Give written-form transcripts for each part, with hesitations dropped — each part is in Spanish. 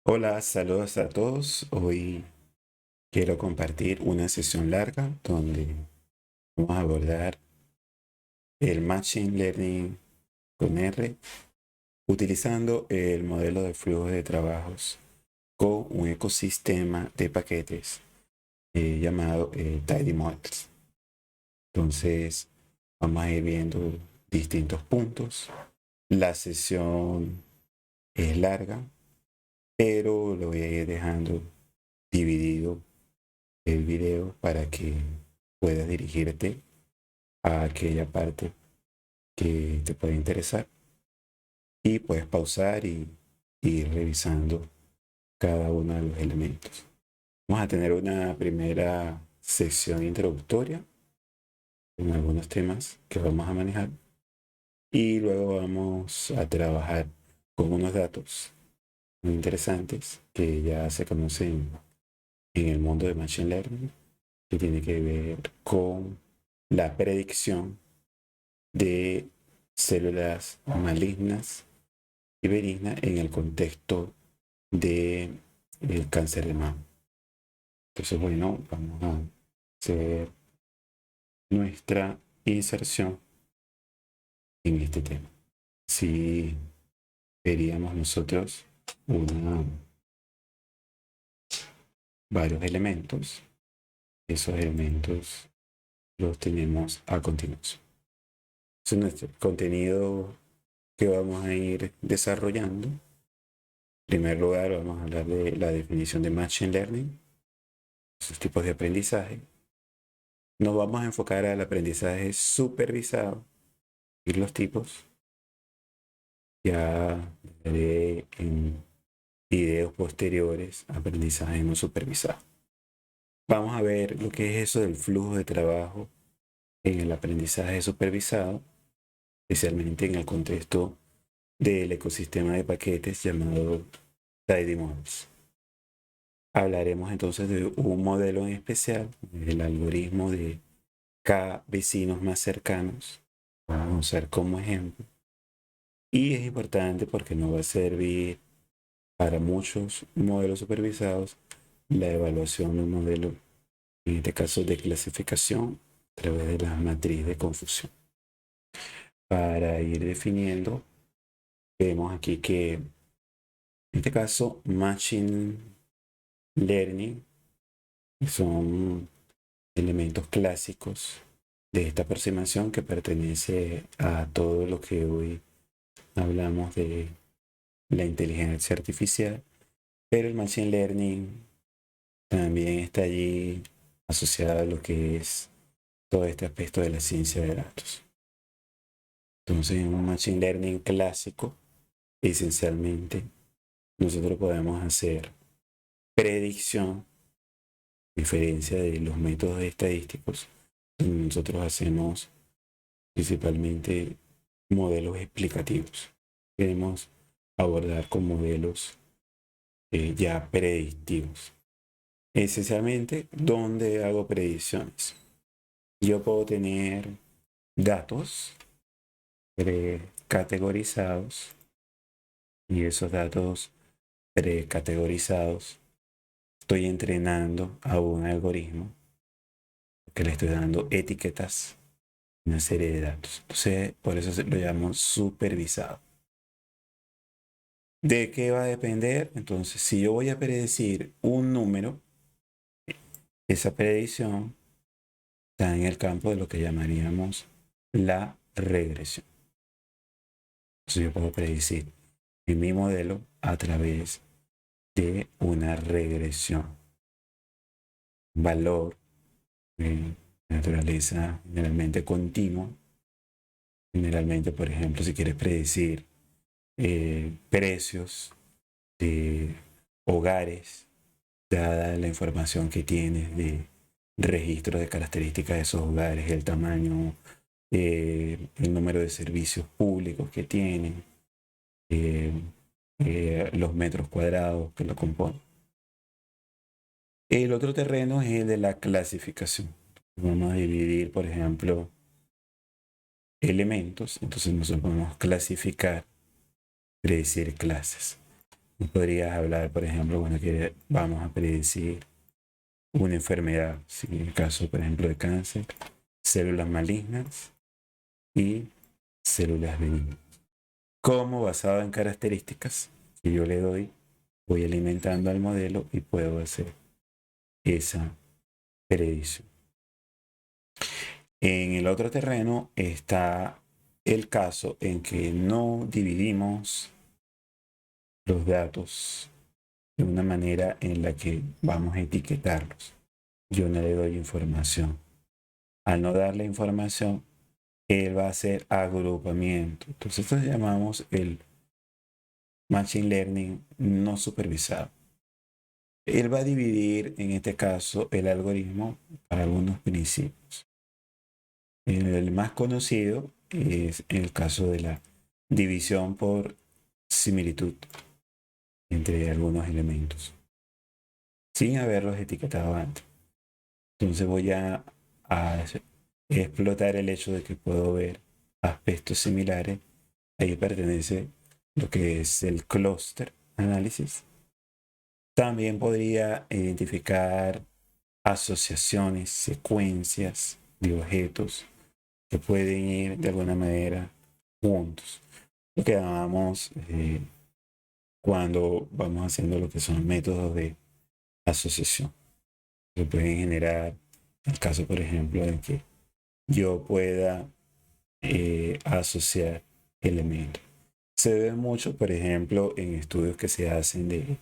Hola, saludos a todos. Hoy quiero compartir una sesión larga donde vamos a abordar el Machine Learning con R utilizando el modelo de flujo de trabajos con un ecosistema de paquetes llamado Tidy Models. Entonces, vamos a ir viendo distintos puntos. La sesión es larga, pero lo voy a ir dejando dividido el video para que puedas dirigirte a aquella parte que te puede interesar y puedes pausar y ir revisando cada uno de los elementos. Vamos a tener una primera sección introductoria con algunos temas que vamos a manejar y luego vamos a trabajar con unos datos muy interesantes que ya se conocen en el mundo de Machine Learning, que tiene que ver con la predicción de células malignas y benignas en el contexto del cáncer de mama. Entonces, bueno, vamos a hacer nuestra inserción en este tema. Si veríamos nosotros varios elementos, esos elementos los tenemos a continuación. Es nuestro contenido que vamos a ir desarrollando. En primer lugar, vamos a hablar de la definición de Machine Learning, sus tipos de aprendizaje. Nos vamos a enfocar al aprendizaje supervisado y los tipos. Ya veré en videos posteriores aprendizaje no supervisado. Vamos a ver lo que es eso del flujo de trabajo en el aprendizaje supervisado, especialmente en el contexto del ecosistema de paquetes llamado Tidy Models. Hablaremos entonces de un modelo en especial, el algoritmo de K vecinos más cercanos. Vamos a usar como ejemplo. Y es importante porque nos va a servir para muchos modelos supervisados la evaluación de un modelo, en este caso de clasificación, a través de la matriz de confusión. Para ir definiendo, vemos aquí que en este caso Machine Learning son elementos clásicos de esta aproximación que pertenece a todo lo que hoy hablamos de la inteligencia artificial, pero el Machine Learning también está allí asociado a lo que es todo este aspecto de la ciencia de datos. Entonces, en un Machine Learning clásico, esencialmente, nosotros podemos hacer predicción, a diferencia de los métodos estadísticos, donde nosotros hacemos principalmente modelos explicativos. Queremos abordar con modelos ya predictivos. Esencialmente, ¿dónde hago predicciones? Yo puedo tener datos precategorizados y esos datos precategorizados estoy entrenando a un algoritmo que le estoy dando etiquetas, una serie de datos. Entonces, por eso lo llamo supervisado. ¿De qué va a depender? Entonces, si yo voy a predecir un número, esa predicción está en el campo de lo que llamaríamos la regresión. Entonces, yo puedo predecir en mi modelo a través de una regresión. Valor de naturaleza generalmente continua. Generalmente, por ejemplo, si quieres predecir precios de hogares, dada la información que tienes de registro de características de esos hogares, el tamaño, el número de servicios públicos que tienen, los metros cuadrados que lo componen. El otro terreno es el de la clasificación. Vamos a dividir, por ejemplo, elementos. Entonces nosotros podemos clasificar, predecir clases. Y podrías hablar, por ejemplo, bueno, que vamos a predecir una enfermedad, si en el caso, por ejemplo, de cáncer, células malignas y células benignas. Como basado en características que yo le doy, voy alimentando al modelo y puedo hacer esa predicción. En el otro terreno está el caso en que no dividimos los datos de una manera en la que vamos a etiquetarlos. Yo no le doy información. Al no darle información, él va a hacer agrupamiento. Entonces, esto llamamos el Machine Learning no supervisado. Él va a dividir, en este caso, el algoritmo para algunos principios. El más conocido es el caso de la división por similitud entre algunos elementos, sin haberlos etiquetado antes. Entonces voy a explotar el hecho de que puedo ver aspectos similares. Ahí pertenece lo que es el clúster análisis. También podría identificar asociaciones, secuencias de objetos que pueden ir de alguna manera juntos. Lo que llamamos cuando vamos haciendo lo que son métodos de asociación. Se pueden generar, en el caso, por ejemplo, en que yo pueda asociar elementos. Se ve mucho, por ejemplo, en estudios que se hacen de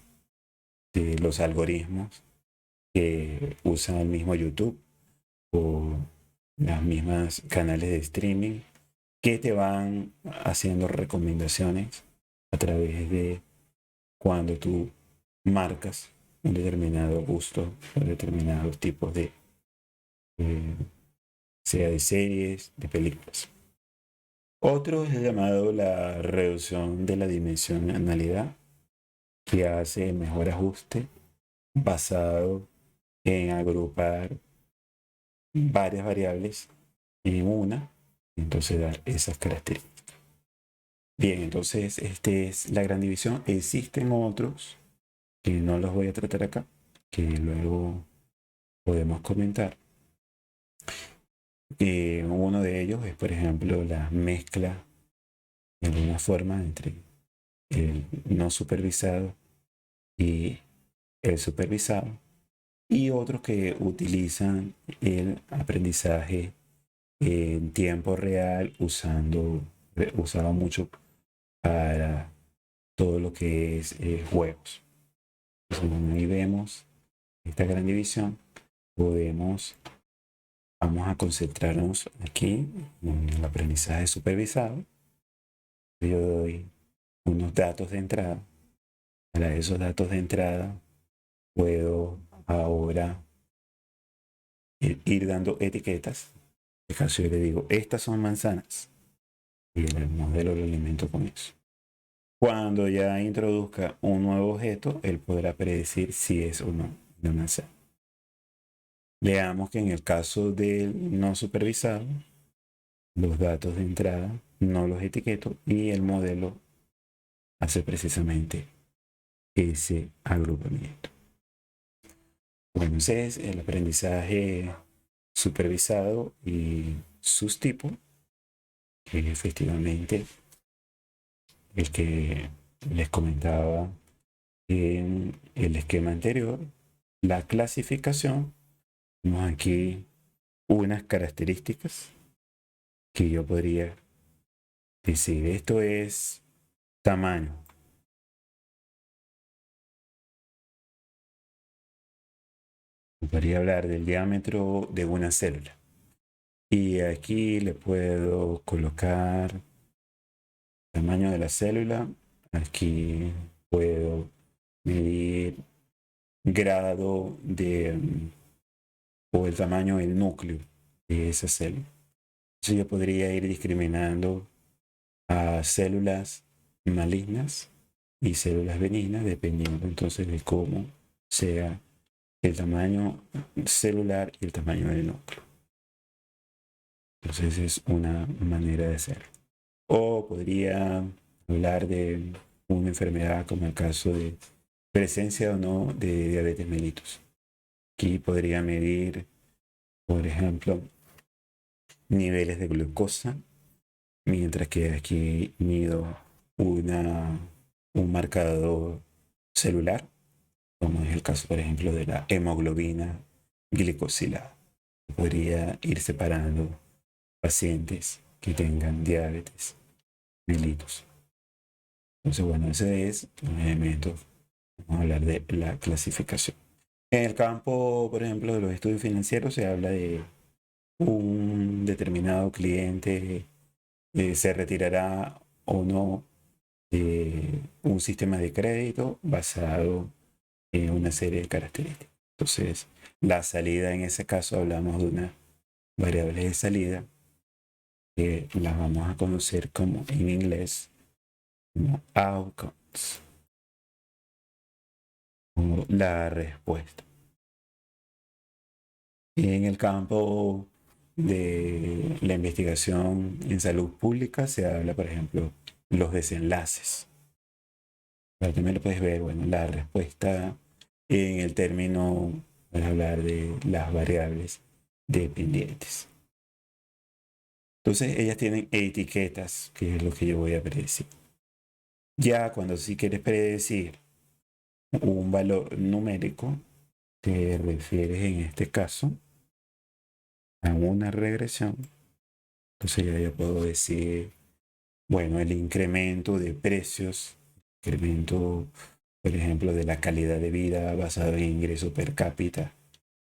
los algoritmos que usan el mismo YouTube o las mismas canales de streaming que te van haciendo recomendaciones a través de cuando tú marcas un determinado gusto o determinados tipos eh, sea de series, de películas. Otro es llamado la reducción de la dimensionalidad, que hace el mejor ajuste basado en agrupar varias variables en una, y entonces dar esas características. Bien, entonces esta es la gran división. Existen otros que no los voy a tratar acá, que luego podemos comentar. Uno de ellos es, por ejemplo, la mezcla de alguna forma entre el no supervisado y el supervisado, y otros que utilizan el aprendizaje en tiempo real usaba mucho para todo lo que es juegos. Entonces, como ahí vemos esta gran división, vamos a concentrarnos aquí en el aprendizaje supervisado. Yo doy unos datos de entrada. Para esos datos de entrada puedo ahora ir dando etiquetas. En este caso yo le digo, estas son manzanas. Y el modelo lo alimento con eso. Cuando ya introduzca un nuevo objeto, él podrá predecir si es o no una manzana. Veamos que en el caso del no supervisado, los datos de entrada no los etiqueto y el modelo hace precisamente ese agrupamiento. Bueno, ese es el aprendizaje supervisado y sus tipos, que es efectivamente el que les comentaba en el esquema anterior. La clasificación, tenemos aquí unas características que yo podría decir, esto es tamaño. Podría hablar del diámetro de una célula. Y aquí le puedo colocar tamaño de la célula. Aquí puedo medir grado o el tamaño del núcleo de esa célula. Entonces yo podría ir discriminando a células malignas y células benignas dependiendo entonces de cómo sea el tamaño celular y el tamaño del núcleo. Entonces es una manera de hacerlo. O podría hablar de una enfermedad como el caso de presencia o no de diabetes mellitus. Aquí podría medir, por ejemplo, niveles de glucosa, mientras que aquí mido un marcador celular, como es el caso, por ejemplo, de la hemoglobina glicosilada. Podría ir separando pacientes que tengan diabetes mellitus. Entonces, bueno, ese es un elemento. Vamos a hablar de la clasificación. En el campo, por ejemplo, de los estudios financieros se habla de un determinado cliente se retirará o no de un sistema de crédito basado en una serie de características. Entonces, la salida en ese caso hablamos de una variable de salida que las vamos a conocer como en inglés como outcomes, como la respuesta. En el campo de la investigación en salud pública se habla, por ejemplo, los desenlaces. Pero también lo puedes ver, bueno, la respuesta en el término, para hablar de las variables dependientes. Entonces, ellas tienen etiquetas, que es lo que yo voy a predecir. Ya cuando sí quieres predecir un valor numérico, te refieres en este caso a una regresión. Entonces ya yo puedo decir, bueno, el incremento de precios, incremento, por ejemplo, de la calidad de vida basado en ingreso per cápita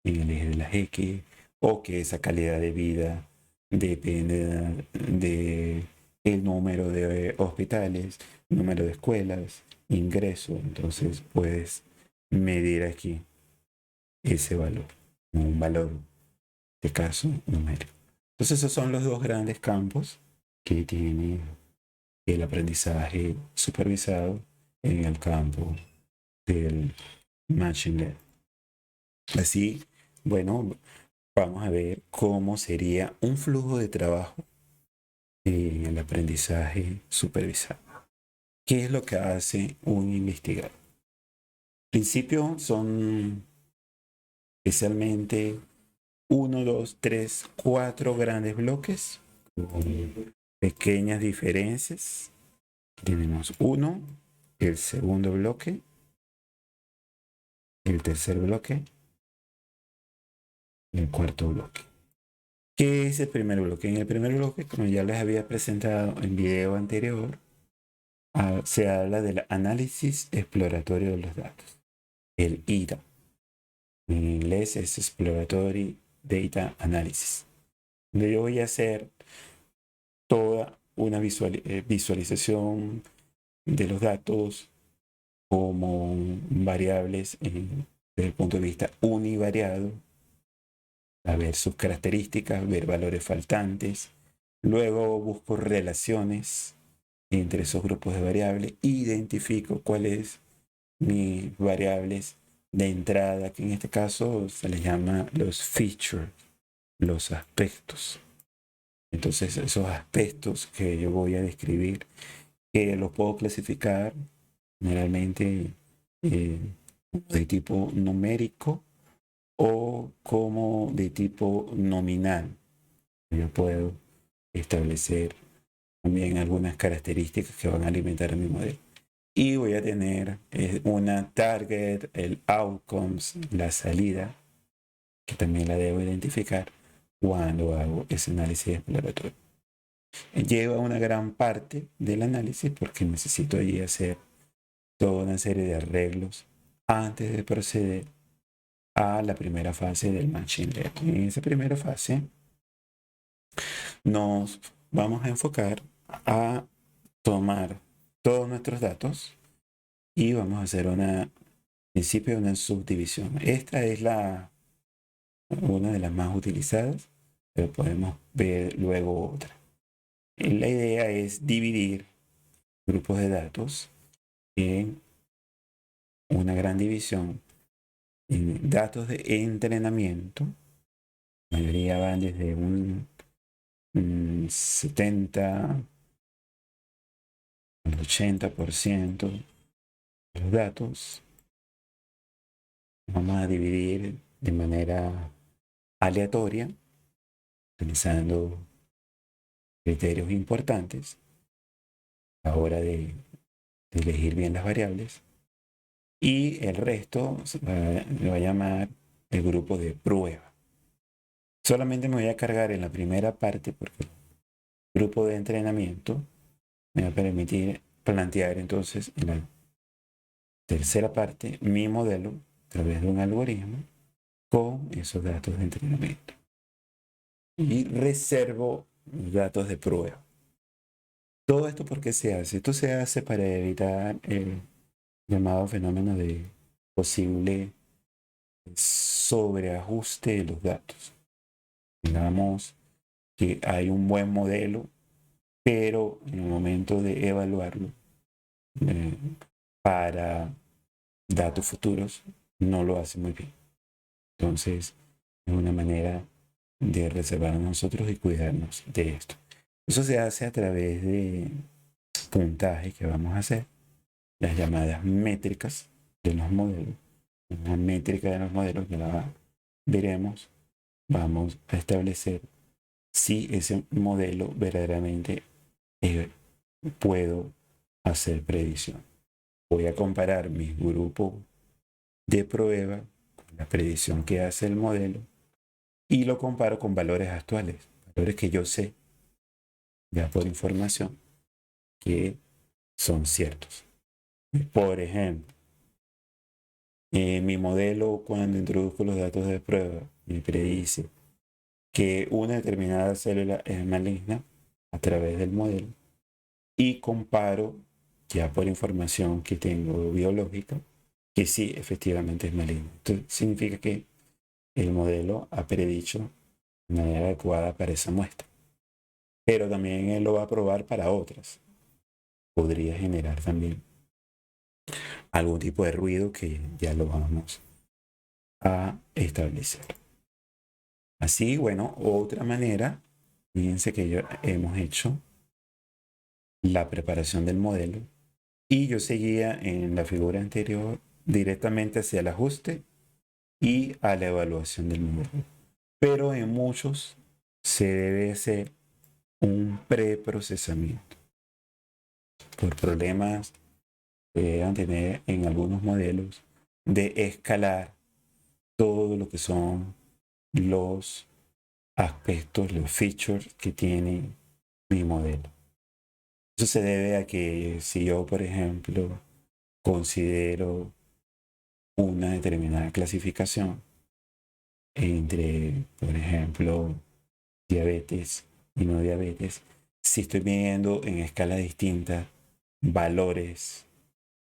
en el eje de las X, o que esa calidad de vida depende de el número de hospitales, número de escuelas, ingreso. Entonces puedes medir aquí ese valor, un valor de caso numérico. Entonces esos son los dos grandes campos que tiene el aprendizaje supervisado en el campo del Machine Learning. Así, bueno, vamos a ver cómo sería un flujo de trabajo en el aprendizaje supervisado. ¿Qué es lo que hace un investigador? En principio son especialmente 1, 2, 3, 4 grandes bloques con pequeñas diferencias. Tenemos uno, el segundo bloque, el tercer bloque y el cuarto bloque. ¿Qué es el primer bloque? En el primer bloque, como ya les había presentado en video anterior, se habla del análisis exploratorio de los datos, el IDA. En inglés es Exploratory Data Analysis. Donde yo voy a hacer toda una visualización de los datos como variables desde el punto de vista univariado, a ver sus características, ver valores faltantes. Luego busco relaciones entre esos grupos de variables, identifico cuáles mis variables de entrada, que en este caso se les llama los features, los aspectos. Entonces esos aspectos que yo voy a describir, que los puedo clasificar generalmente de tipo numérico o como de tipo nominal. Yo puedo establecer también algunas características que van a alimentar mi modelo. Y voy a tener una target, el outcomes, la salida, que también la debo identificar cuando hago ese análisis exploratorio. Lleva una gran parte del análisis porque necesito allí hacer toda una serie de arreglos antes de proceder a la primera fase del Machine Learning. En esa primera fase nos vamos a enfocar a tomar todos nuestros datos y vamos a hacer en principio una subdivisión. Esta es una de las más utilizadas, pero podemos ver luego otra. La idea es dividir grupos de datos en una gran división en datos de entrenamiento. La mayoría van desde un 70 el 80% de los datos. Vamos a dividir de manera aleatoria, utilizando criterios importantes a la hora de elegir bien las variables. Y el resto lo va a llamar el grupo de prueba. Solamente me voy a cargar en la primera parte porque el grupo de entrenamiento me va a permitir plantear entonces en la tercera parte mi modelo a través de un algoritmo con esos datos de entrenamiento. Y reservo los datos de prueba. Todo esto, ¿por qué se hace? Esto se hace para evitar el llamado fenómeno de posible sobreajuste de los datos. Digamos que hay un buen modelo, pero en el momento de evaluarlo eh, para datos futuros no lo hace muy bien. Entonces, es una manera de reservar a nosotros y cuidarnos de esto. Eso se hace a través de puntajes que vamos a hacer, las llamadas métricas de los modelos. Una métrica de los modelos que la veremos, vamos a establecer si ese modelo verdaderamente puedo hacer predicción. Voy a comparar mi grupo de prueba con la predicción que hace el modelo y lo comparo con valores actuales, valores que yo sé ya por información que son ciertos. Por ejemplo, mi modelo cuando introduzco los datos de prueba me predice que una determinada célula es maligna a través del modelo y comparo ya por información que tengo biológica que sí efectivamente es maligna. Esto significa que el modelo ha predicho de manera adecuada para esa muestra, pero también él lo va a probar para otras. Podría generar también algún tipo de ruido que ya lo vamos a establecer. Así, bueno, otra manera, fíjense que ya hemos hecho la preparación del modelo y yo seguía en la figura anterior directamente hacia el ajuste y a la evaluación del modelo. Pero en muchos se debe hacer un preprocesamiento por problemas que deben tener en algunos modelos de escalar todo lo que son los aspectos, los features que tiene mi modelo. Eso se debe a que si yo, por ejemplo, considero una determinada clasificación entre, por ejemplo, diabetes y no diabetes, si estoy midiendo en escalas distintas valores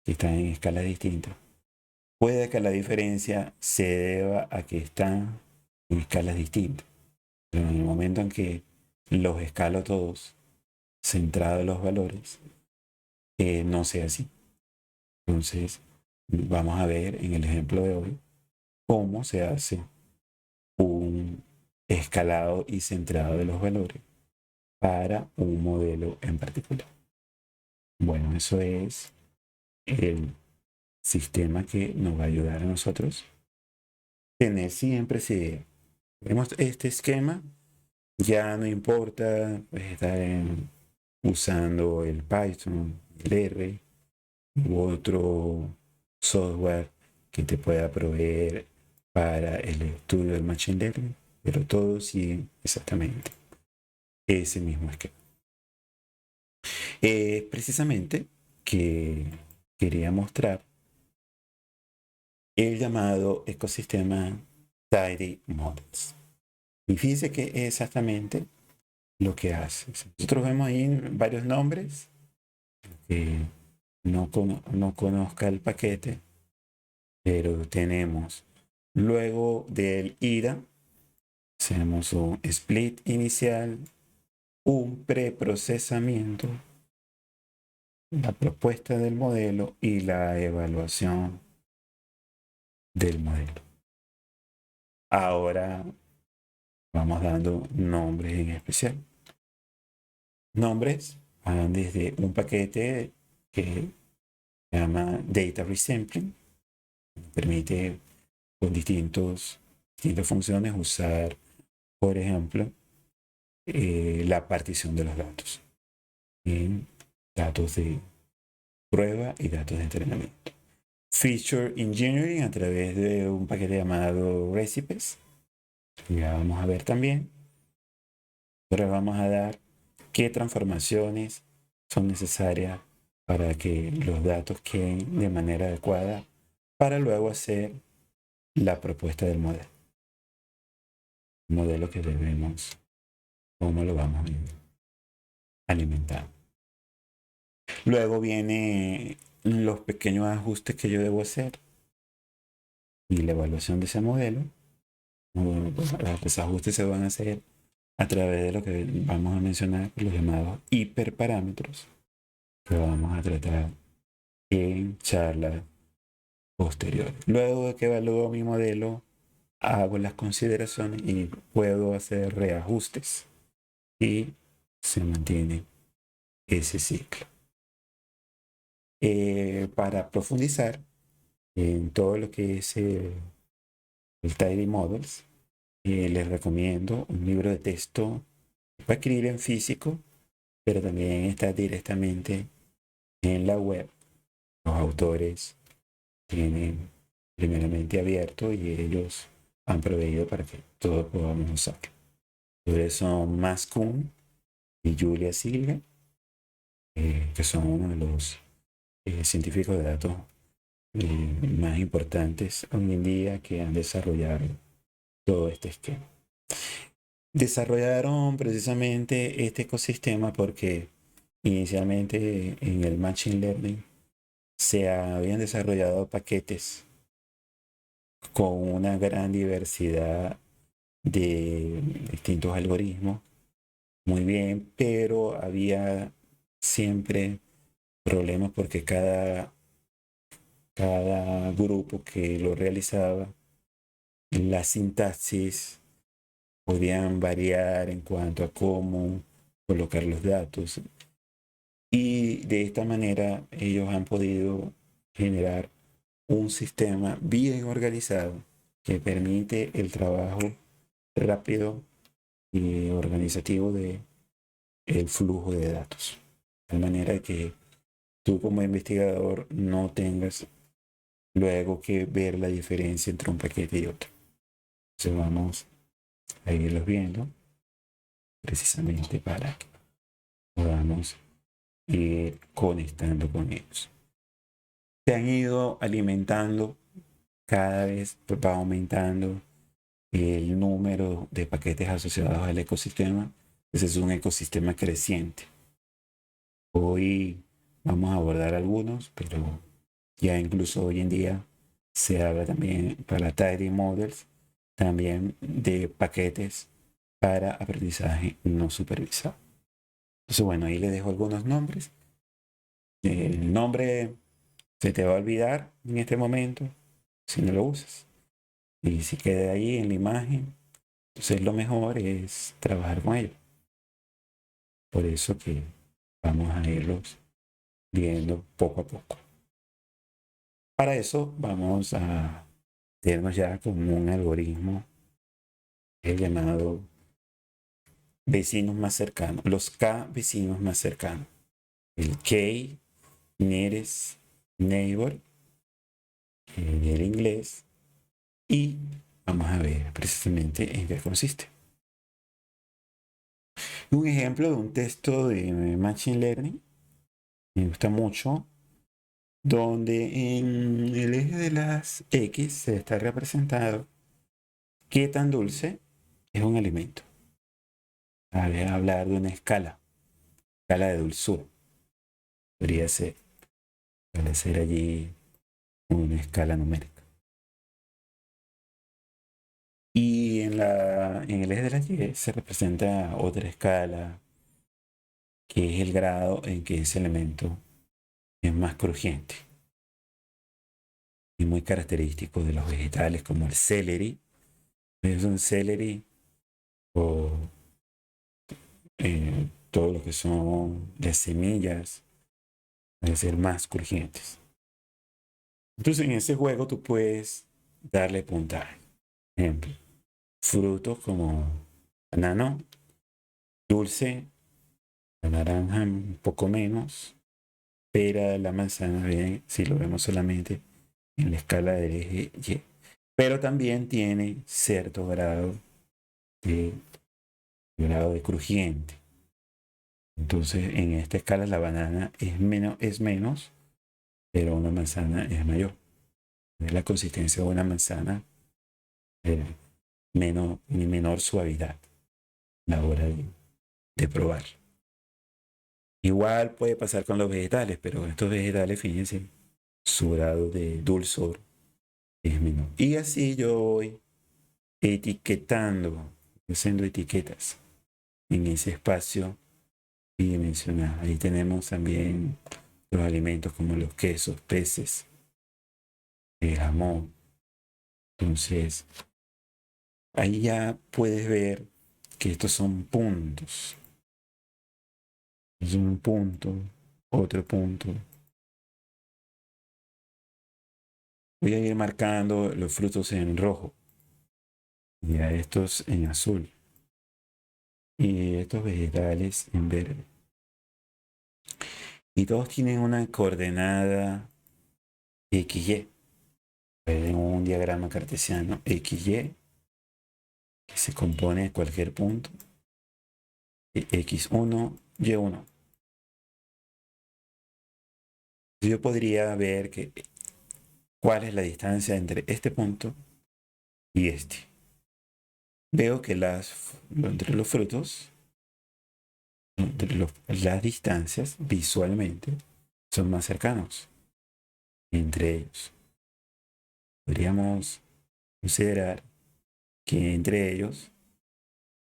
que están en escalas distintas, puede que la diferencia se deba a que están en escalas distintas. Pero en el momento en que los escalo todos, centrado en los valores, no sea así. Entonces, vamos a ver en el ejemplo de hoy cómo se hace un escalado y centrado de los valores para un modelo en particular. Bueno, eso es el sistema que nos va a ayudar a nosotros tener siempre esa idea. Tenemos este esquema, ya no importa estar usando el Python, el R u otro software que te pueda proveer para el estudio del Machine Learning, pero todos siguen exactamente ese mismo esquema. Precisamente que quería mostrar el llamado ecosistema Tidy Models. Y fíjense que es exactamente lo que hace. Nosotros vemos ahí varios nombres. No conozca el paquete, pero tenemos luego del IDA, hacemos un split inicial, un preprocesamiento, la propuesta del modelo y la evaluación del modelo. Ahora vamos dando nombres en especial. Nombres van desde un paquete que se llama Data Resampling. Permite con distintas funciones usar, por ejemplo, la partición de los datos en datos de prueba y datos de entrenamiento. Feature Engineering a través de un paquete llamado Recipes. Ya vamos a ver también. Ahora vamos a dar qué transformaciones son necesarias para que los datos queden de manera adecuada para luego hacer la propuesta del modelo. El modelo que debemos, cómo lo vamos a alimentar. Luego vienen los pequeños ajustes que yo debo hacer y la evaluación de ese modelo. Bueno, pues, los ajustes se van a hacer a través de lo que vamos a mencionar, los llamados hiperparámetros, que vamos a tratar en charlas posteriores. Luego de que evalúo mi modelo, hago las consideraciones y puedo hacer reajustes y se mantiene ese ciclo. Para profundizar en todo lo que es el Tidy Models, les recomiendo un libro de texto que puede adquirir en físico, pero también está directamente en la web. Los autores tienen primeramente abierto y ellos han proveído para que todos podamos usarlo. Por eso Mas Kuhn y Julia Silga, que son uno de los científicos de datos más importantes hoy en día que han desarrollado todo este esquema. Desarrollaron precisamente este ecosistema porque inicialmente en el Machine Learning se habían desarrollado paquetes con una gran diversidad de distintos algoritmos, muy bien, pero había siempre problemas porque cada grupo que lo realizaba, la sintaxis podían variar en cuanto a cómo colocar los datos. Y de esta manera ellos han podido generar un sistema bien organizado que permite el trabajo rápido y organizativo de el flujo de datos. De manera que tú como investigador no tengas luego que ver la diferencia entre un paquete y otro. Entonces vamos a irlos viendo precisamente para que podamos ir conectando con ellos. Se han ido alimentando, cada vez va aumentando el número de paquetes asociados al ecosistema. Ese es un ecosistema creciente. Hoy vamos a abordar algunos, pero ya incluso hoy en día se habla también para Tidy Models, también de paquetes para aprendizaje no supervisado. Entonces, bueno, ahí les dejo algunos nombres. El nombre se te va a olvidar en este momento si no lo usas. Y si queda ahí en la imagen, entonces lo mejor es trabajar con ellos. Por eso que vamos a irlos viendo poco a poco. Para eso vamos a irnos ya con un algoritmo llamado vecinos más cercanos, los K vecinos más cercanos. El K, nearest neighbor, en el inglés, y vamos a ver precisamente en qué consiste. Un ejemplo de un texto de Machine Learning, me gusta mucho, donde en el eje de las X se está representado qué tan dulce es un alimento. A hablar de una escala de dulzura. Podría ser, establecer allí una escala numérica. Y en el eje de las Y se representa otra escala, que es el grado en que ese elemento es más crujiente. Y muy característico de los vegetales como el celery. Es un celery o todo lo que son las semillas, van a ser más crujientes. Entonces en ese juego tú puedes darle puntaje. Ejemplo, frutos como banano, dulce, la naranja un poco menos, pera, la manzana, bien, si lo vemos solamente en la escala del eje Y. Pero también tiene cierto de, grado de crujiente. Entonces, en esta escala la banana es menos, pero una manzana es mayor. Es la consistencia de una manzana menor suavidad a la hora de probar. Igual puede pasar con los vegetales, pero estos vegetales, fíjense, su grado de dulzor es menor. Y así yo voy etiquetando, haciendo etiquetas en ese espacio bidimensional. Ahí tenemos también los alimentos como los quesos, peces, el jamón. Entonces, ahí ya puedes ver que estos son puntos. Es un punto, otro punto. Voy a ir marcando los frutos en rojo y a estos en azul y estos vegetales en verde. Y todos tienen una coordenada XY. En un diagrama cartesiano XY que se compone de cualquier punto X1, Y1. Yo podría ver cuál es la distancia entre este punto y este. Veo que entre los frutos, las distancias visualmente son más cercanos entre ellos. Podríamos considerar que entre ellos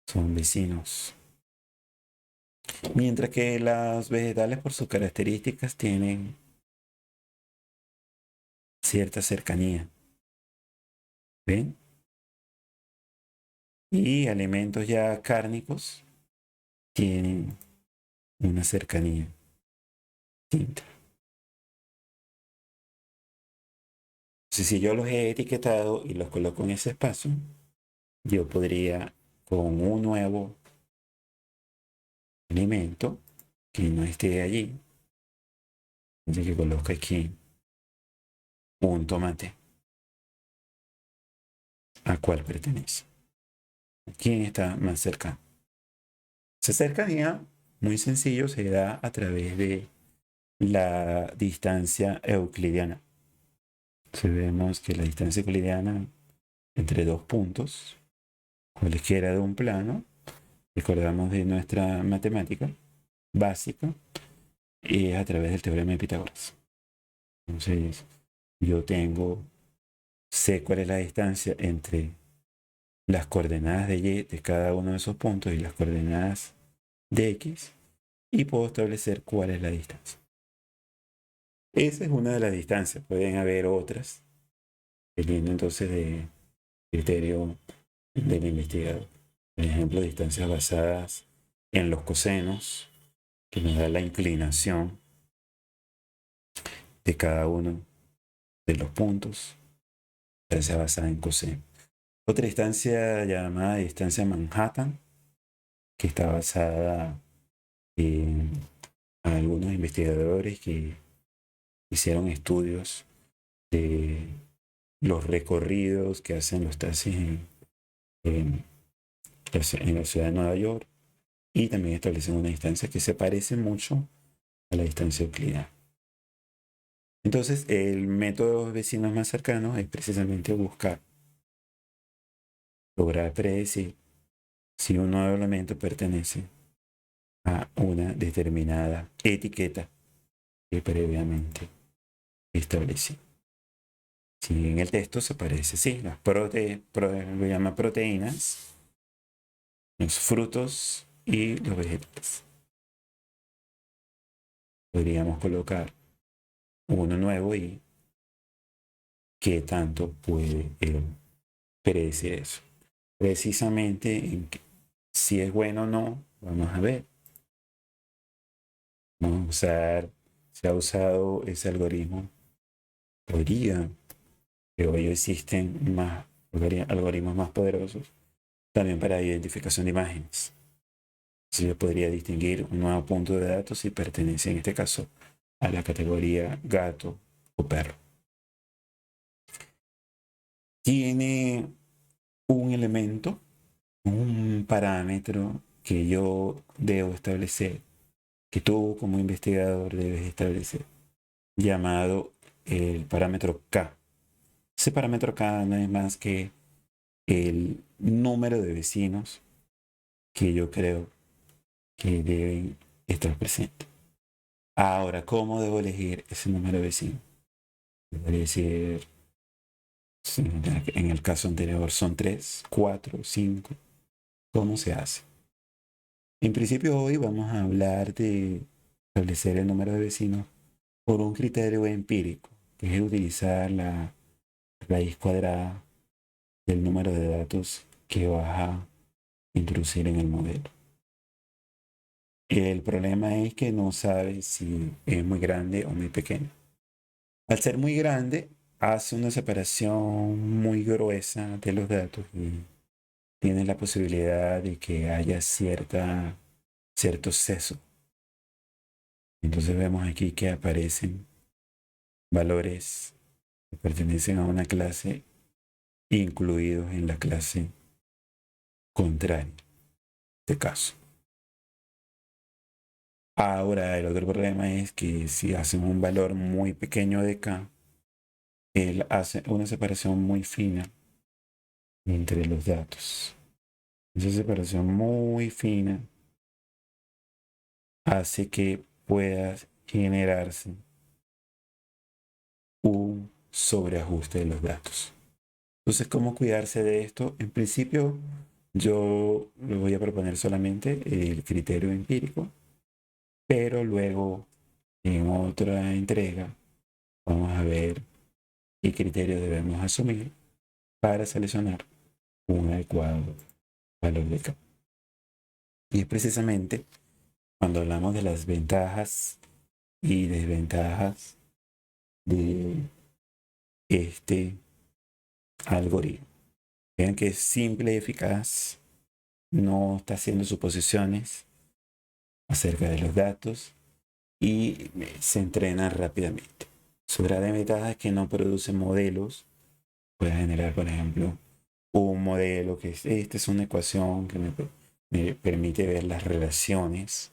son vecinos. Mientras que las vegetales por sus características tienen cierta cercanía. ¿Ven? Y alimentos ya cárnicos tienen una cercanía distinta. Entonces, si yo los he etiquetado y los coloco en ese espacio, yo podría con un nuevo alimento que no esté allí, que coloco aquí un tomate, ¿a cuál pertenece? ¿Quién está más cercano? Esa cercanía, muy sencillo, se da a través de la distancia euclidiana. Si vemos que la distancia euclidiana entre dos puntos, cualquiera de un plano, recordamos de nuestra matemática básica, es a través del teorema de Pitágoras. Entonces, yo sé cuál es la distancia entre las coordenadas de Y de cada uno de esos puntos y las coordenadas de X, y puedo establecer cuál es la distancia. Esa es una de las distancias. Pueden haber otras, dependiendo entonces del criterio del investigador. Por ejemplo, distancias basadas en los cosenos, que nos da la inclinación de cada uno de los puntos. Distancia basada en coseno. Otra distancia llamada distancia Manhattan, que está basada en algunos investigadores que hicieron estudios de los recorridos que hacen los taxis en la ciudad de Nueva York, y también establecen una distancia que se parece mucho a la distancia euclidiana. Entonces, el método de los vecinos más cercanos es precisamente lograr predecir si un nuevo elemento pertenece a una determinada etiqueta que previamente establecí. Si en el texto se aparece, sí, lo llama proteínas, los frutos y los vegetales. Podríamos colocar uno nuevo y qué tanto puede predecir eso. Precisamente si es bueno o no, vamos a ver. Vamos a usar se ha usado ese algoritmo. Podría, pero hoy existen más algoritmos más poderosos también para identificación de imágenes. Así yo podría distinguir un nuevo punto de datos si pertenece en este caso a la categoría gato o perro. Tiene un elemento, un parámetro que yo debo establecer, que tú como investigador debes establecer, llamado el parámetro K. Ese parámetro K no es más que el número de vecinos que yo creo que deben estar presentes. Ahora, ¿cómo debo elegir ese número de vecinos? Debería decir, en el caso anterior son 3, 4, 5. ¿Cómo se hace? En principio hoy vamos a hablar de establecer el número de vecinos por un criterio empírico, que es utilizar la raíz cuadrada del número de datos que vas a introducir en el modelo. El problema es que no sabes si es muy grande o muy pequeño. Al ser muy grande, hace una separación muy gruesa de los datos y tienes la posibilidad de que haya cierto sesgo. Entonces vemos aquí que aparecen valores que pertenecen a una clase incluidos en la clase contraria, en este caso. Ahora, el otro problema es que si hacen un valor muy pequeño de K, él hace una separación muy fina entre los datos. Esa separación muy fina hace que pueda generarse un sobreajuste de los datos. Entonces, ¿cómo cuidarse de esto? En principio, yo le voy a proponer solamente el criterio empírico, pero luego en otra entrega vamos a ver qué criterio debemos asumir para seleccionar un adecuado valor de K. Y es precisamente cuando hablamos de las ventajas y desventajas de este algoritmo. Vean que es simple y eficaz, no está haciendo suposiciones acerca de los datos y se entrena rápidamente. Su gran ventaja es que no produce modelos. Puede generar, por ejemplo, un modelo que esta es una ecuación que me permite ver las relaciones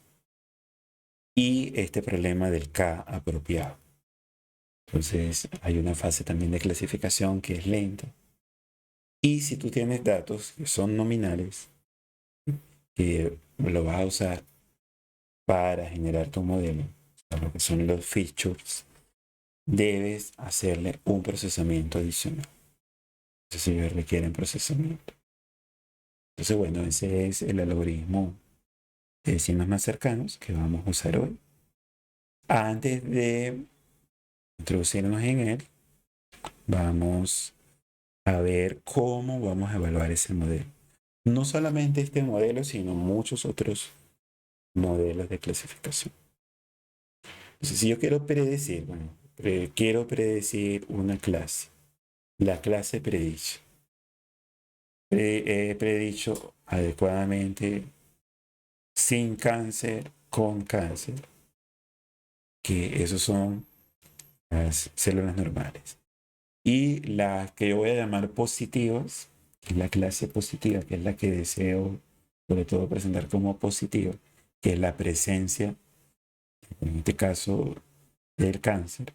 y este problema del K apropiado. Entonces hay una fase también de clasificación que es lenta. Y si tú tienes datos que son nominales, que lo vas a usar para generar tu modelo, o sea, lo que son los features, debes hacerle un procesamiento adicional. Entonces ellos requieren procesamiento. Entonces, bueno, ese es el algoritmo de vecinos más cercanos que vamos a usar hoy. Antes de introducirnos en él, vamos a ver cómo vamos a evaluar ese modelo. No solamente este modelo, sino muchos otros modelos de clasificación. Entonces, si yo quiero predecir, bueno, quiero predecir una clase, la clase predicha. He predicho adecuadamente sin cáncer, con cáncer, que esos son las células normales. Y las que yo voy a llamar positivas, que es la clase positiva, que es la que deseo sobre todo presentar como positiva, que es la presencia, en este caso del cáncer,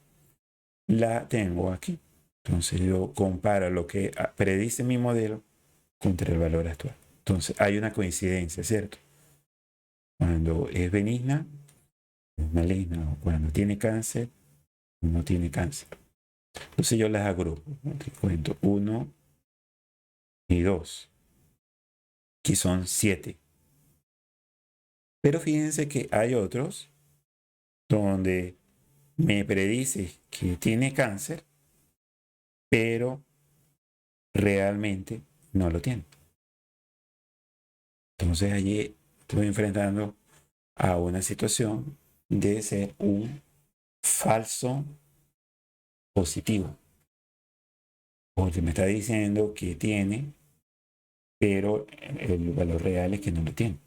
la tengo aquí. Entonces yo comparo lo que predice mi modelo contra el valor actual. Entonces hay una coincidencia, ¿cierto? Cuando es benigna, es maligna, o cuando tiene cáncer, no tiene cáncer. Entonces yo las agrupo, ¿no? Te cuento 1 y 2, que son 7. Pero fíjense que hay otros donde me predice que tiene cáncer, pero realmente no lo tiene. Entonces allí estoy enfrentando a una situación de ser un falso positivo. Porque me está diciendo que tiene, pero el valor real es que no lo tiene.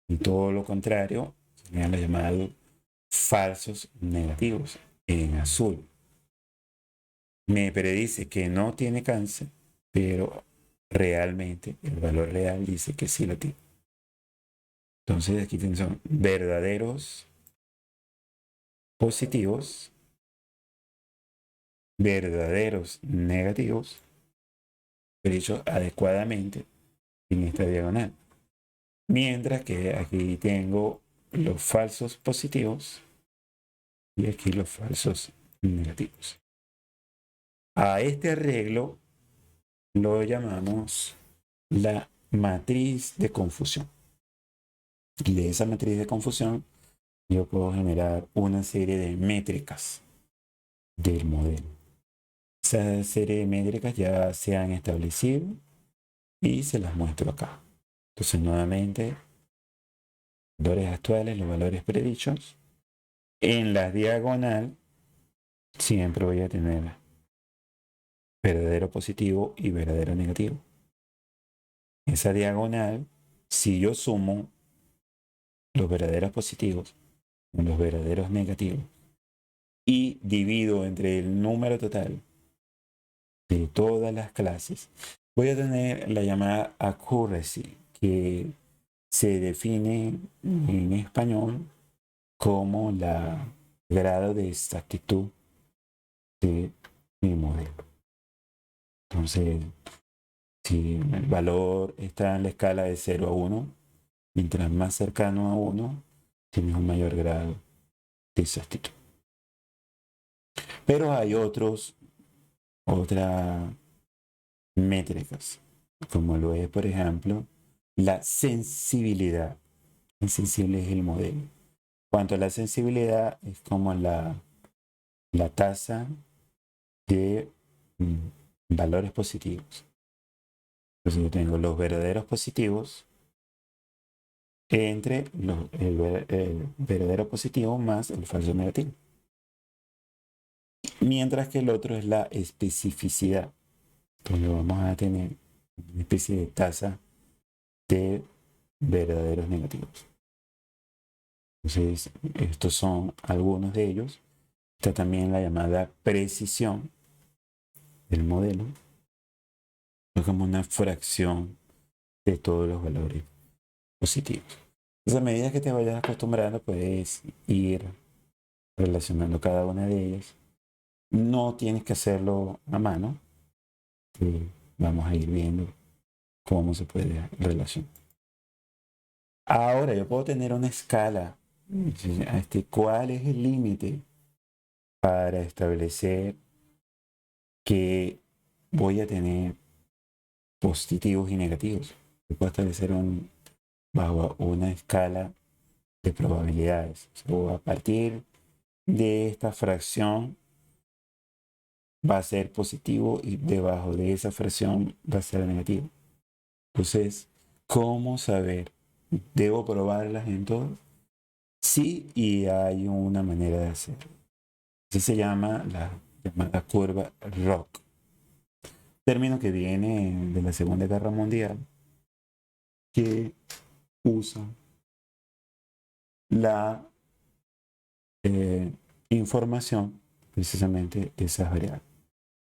Y todo lo contrario, serían los llamados falsos negativos en azul. Me predice que no tiene cáncer, pero realmente el valor real dice que sí lo tiene. Entonces aquí son verdaderos positivos, verdaderos negativos, dicho adecuadamente en esta diagonal. Mientras que aquí tengo los falsos positivos y aquí los falsos negativos. A este arreglo lo llamamos la matriz de confusión. Y de esa matriz de confusión yo puedo generar una serie de métricas del modelo. Esa serie de métricas ya se han establecido y se las muestro acá. Entonces nuevamente, valores actuales, los valores predichos. En la diagonal siempre voy a tener verdadero positivo y verdadero negativo. Esa diagonal, si yo sumo los verdaderos positivos con los verdaderos negativos y divido entre el número total de todas las clases, voy a tener la llamada accuracy, que se define en español como la grado de exactitud de mi modelo. Entonces, si el valor está en la escala de 0 a 1, mientras más cercano a 1, tienes un mayor grado de exactitud. Pero hay otras métricas, como lo es, por ejemplo, la sensibilidad. Insensible es el modelo. Cuanto a la sensibilidad, es como la tasa de valores positivos. Entonces yo tengo los verdaderos positivos entre el verdadero positivo más el falso negativo. Mientras que el otro es la especificidad, donde vamos a tener una especie de tasa de verdaderos negativos. Entonces, estos son algunos de ellos. Está también la llamada precisión del modelo. Es como una fracción de todos los valores positivos. Entonces, a medida que te vayas acostumbrando, puedes ir relacionando cada una de ellas. No tienes que hacerlo a mano. Vamos a ir viendo cómo se puede relacionar. Ahora yo puedo tener una escala. ¿Cuál es el límite para establecer que voy a tener positivos y negativos? Yo puedo establecer bajo una escala de probabilidades. A partir de esta fracción va a ser positivo y debajo de esa fracción va a ser negativo. Entonces, ¿cómo saber? ¿Debo probarlas en todo? Sí, y hay una manera de hacerlo. Así se llama la llamada curva ROC. Término que viene de la Segunda Guerra Mundial, que usa la información precisamente de esas variables.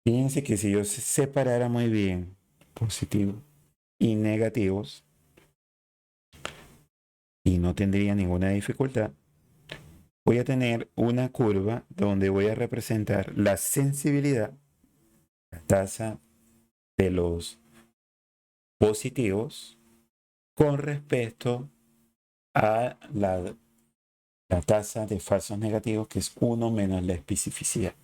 Fíjense que si yo separara muy bien positivos y negativos, y no tendría ninguna dificultad, voy a tener una curva donde voy a representar la sensibilidad, la tasa de los positivos con respecto a la tasa de falsos negativos, que es 1 menos la especificidad.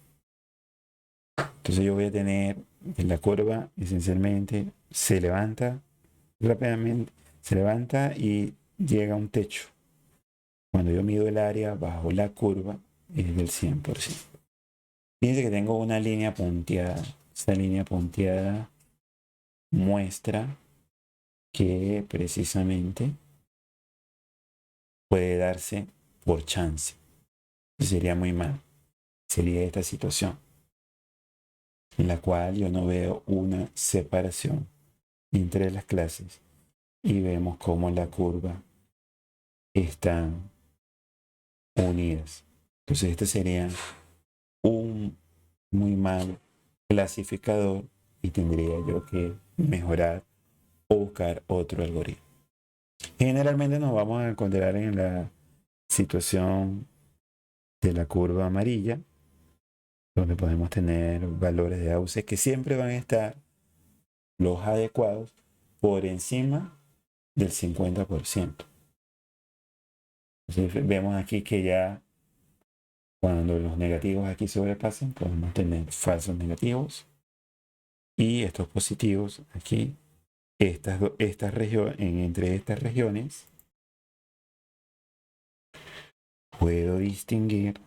Entonces yo voy a tener en la curva, esencialmente, se levanta rápidamente, se levanta y llega a un techo. Cuando yo mido el área bajo la curva, es del 100%. Fíjense que tengo una línea punteada. Esta línea punteada muestra que precisamente puede darse por chance. Sería muy mal. Sería esta situación en la cual yo no veo una separación entre las clases y vemos cómo la curva están unidas. Entonces este sería un muy mal clasificador y tendría yo que mejorar o buscar otro algoritmo. Generalmente nos vamos a encontrar en la situación de la curva amarilla, donde podemos tener valores de AUC que siempre van a estar los adecuados por encima del 50%. Entonces vemos aquí que ya cuando los negativos aquí sobrepasen, podemos tener falsos negativos y estos positivos aquí, entre estas regiones, puedo distinguir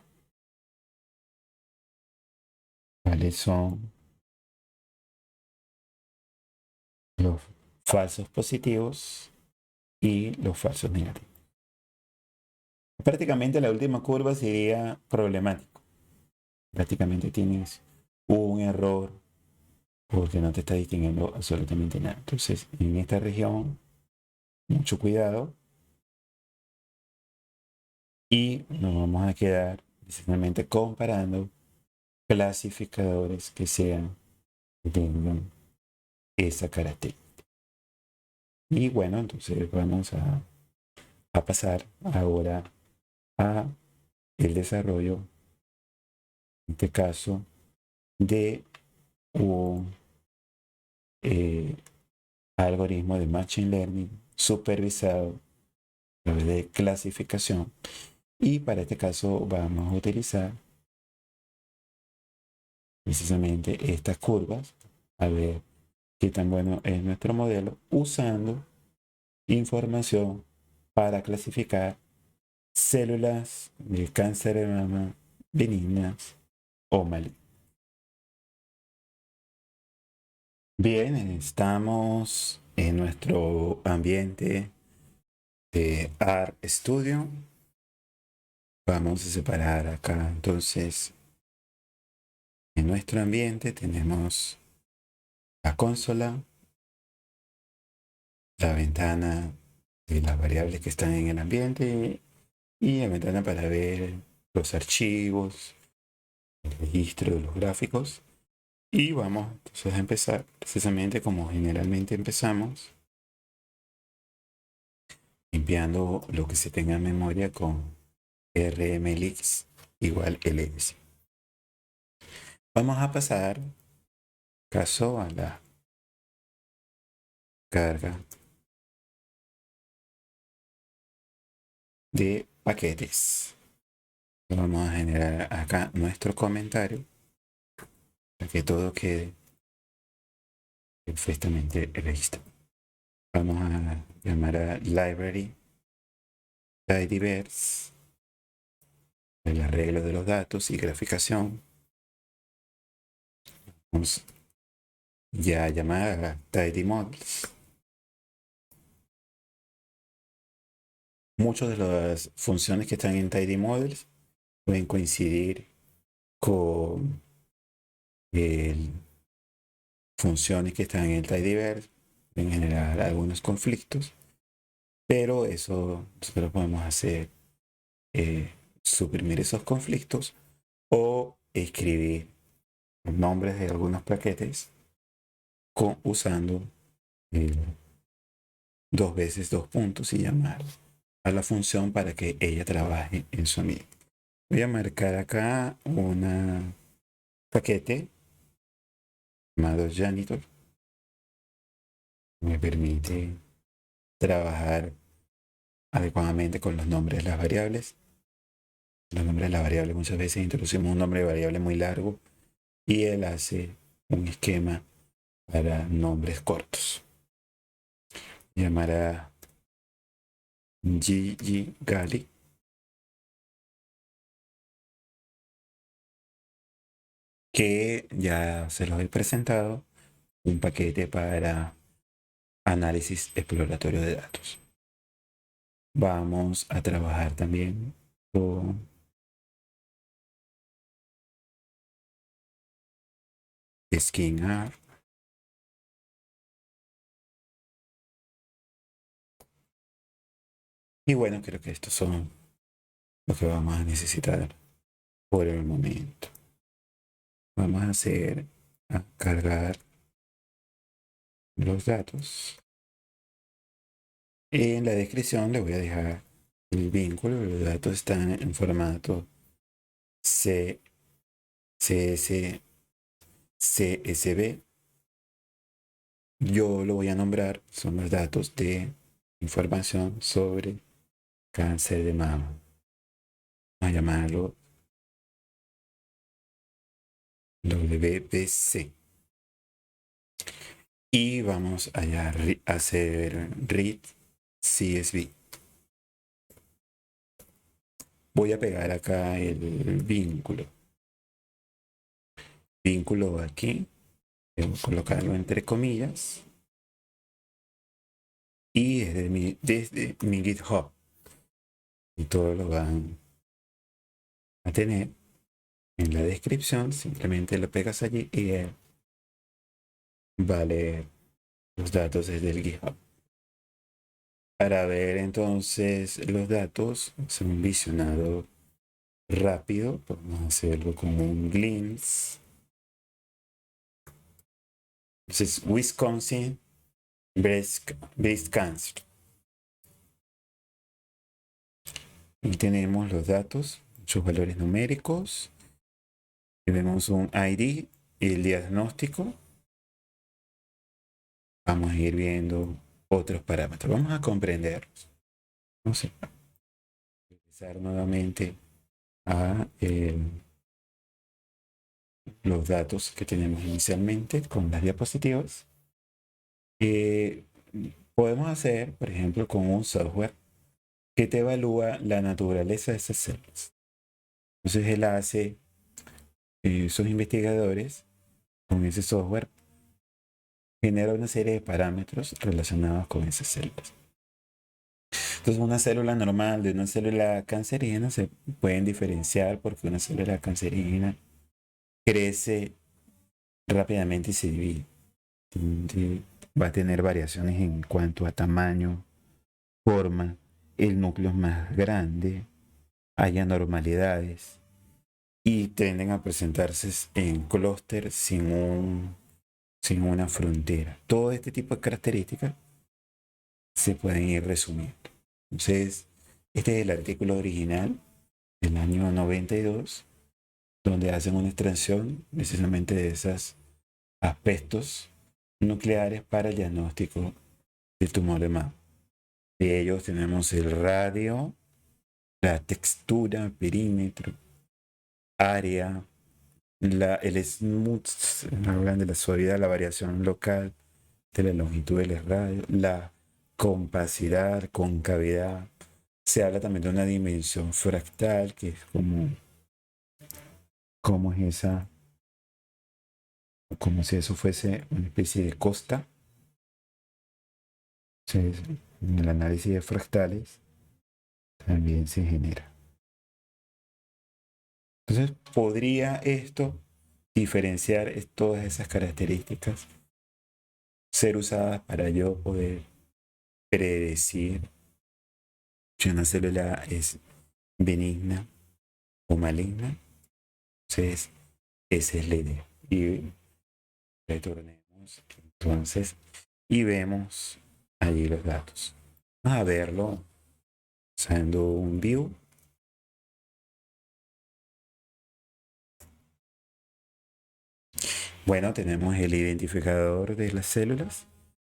cuáles son los falsos positivos y los falsos negativos. Prácticamente la última curva sería problemático. Prácticamente tienes un error porque no te está distinguiendo absolutamente nada. Entonces, en esta región, mucho cuidado y nos vamos a quedar precisamente comparando clasificadores que tengan esa característica. Y bueno, entonces vamos a pasar ahora a el desarrollo, en este caso, de un algoritmo de Machine Learning supervisado a través de clasificación. Y para este caso vamos a utilizar precisamente estas curvas, a ver qué tan bueno es nuestro modelo, usando información para clasificar células de cáncer de mama benignas o malignas. Bien, estamos en nuestro ambiente de RStudio. Vamos a separar acá. Entonces, en nuestro ambiente tenemos la consola, la ventana de las variables que están en el ambiente y la ventana para ver los archivos, el registro de los gráficos. Y vamos entonces a empezar precisamente como generalmente empezamos, limpiando lo que se tenga en memoria con rmlix igual ls. Vamos a pasar caso a la carga de paquetes. Vamos a generar acá nuestro comentario para que todo quede perfectamente registrado. Vamos a llamar a library tidyverse, el arreglo de los datos y graficación. Vamos ya a llamar a tidymodels. Muchas de las funciones que están en tidymodels pueden coincidir con funciones que están en el tidyverse, pueden generar algunos conflictos, pero eso nosotros podemos hacer suprimir esos conflictos o escribir los nombres de algunos paquetes usando dos veces dos puntos y llamar a la función para que ella trabaje en su ambiente. Voy a marcar acá un paquete llamado janitor. Me permite trabajar adecuadamente con los nombres de las variables. Los nombres de las variables muchas veces introducimos un nombre de variable muy largo y él hace un esquema para nombres cortos. Llamará Gigi Gali, que ya se los he presentado, un paquete para análisis exploratorio de datos. Vamos a trabajar también con Skin Art. Y bueno, creo que estos son lo que vamos a necesitar por el momento. Vamos a cargar los datos. En la descripción le voy a dejar el vínculo. Los datos están en formato CSV. Yo lo voy a nombrar, son los datos de información sobre cáncer de mama. Vamos a llamarlo WBC. Y vamos a hacer read CSV. Voy a pegar acá el vínculo. Vínculo aquí. Voy a colocarlo entre comillas. Y desde mi GitHub. Y todo lo van a tener en la descripción. Simplemente lo pegas allí y él va a leer los datos desde el GitHub. Para ver entonces los datos, es un visionado rápido. Podemos hacerlo como un glimpse. Entonces, Wisconsin Breast Cancer. Y tenemos los datos, sus valores numéricos. Y vemos un ID y el diagnóstico. Vamos a ir viendo otros parámetros. Vamos a comprenderlos. Vamos a regresar nuevamente a los datos que tenemos inicialmente con las diapositivas. Podemos hacer, por ejemplo, con un software que te evalúa la naturaleza de esas células. Entonces él hace, esos investigadores con ese software genera una serie de parámetros relacionados con esas células. Entonces una célula normal de una célula cancerígena se pueden diferenciar porque una célula cancerígena crece rápidamente y se divide. Va a tener variaciones en cuanto a tamaño, forma, el núcleo es más grande, hay anormalidades y tienden a presentarse en clúster sin una frontera. Todo este tipo de características se pueden ir resumiendo. Entonces, este es el artículo original del año 92, donde hacen una extracción precisamente de esos aspectos nucleares para el diagnóstico del tumor de mama. De ellos tenemos el radio, la textura, perímetro, área, el smooth, hablan de la suavidad, la variación local de la longitud del radio, la compacidad, concavidad. Se habla también de una dimensión fractal, que es como es esa, como si eso fuese una especie de costa. Entonces, en el análisis de fractales también se genera. Entonces, ¿podría esto diferenciar todas esas características, ser usadas para yo poder predecir si una célula es benigna o maligna? Entonces, esa es la idea. Y retornemos entonces y vemos allí los datos. Vamos a verlo usando un view. Bueno, tenemos el identificador de las células.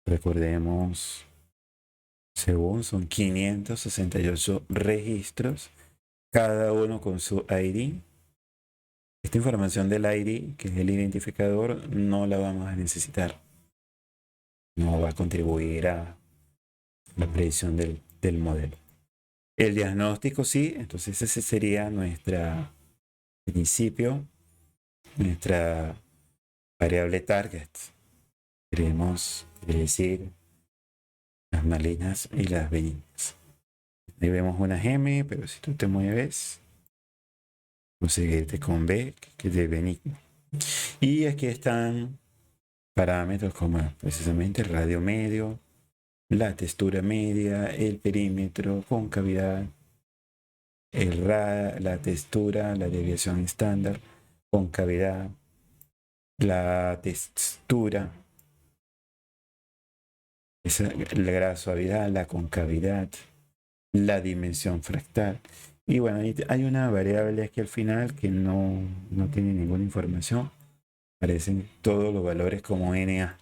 Recordemos, según son 568 registros, cada uno con su ID. Esta información del ID, que es el identificador, no la vamos a necesitar. No va a contribuir a la predicción del modelo. El diagnóstico sí, entonces ese sería nuestra principio, nuestra variable target. Queremos predecir las malignas y las benignas. Ahí vemos una M, pero si tú te mueves, conseguirte con B, que es de benigno. Y aquí están parámetros como precisamente el radio medio, la textura media, el perímetro, concavidad, la textura, la deviación estándar, concavidad, la textura, la suavidad, la concavidad, la dimensión fractal. Y bueno, hay una variable aquí al final que no tiene ninguna información. Aparecen todos los valores como NA.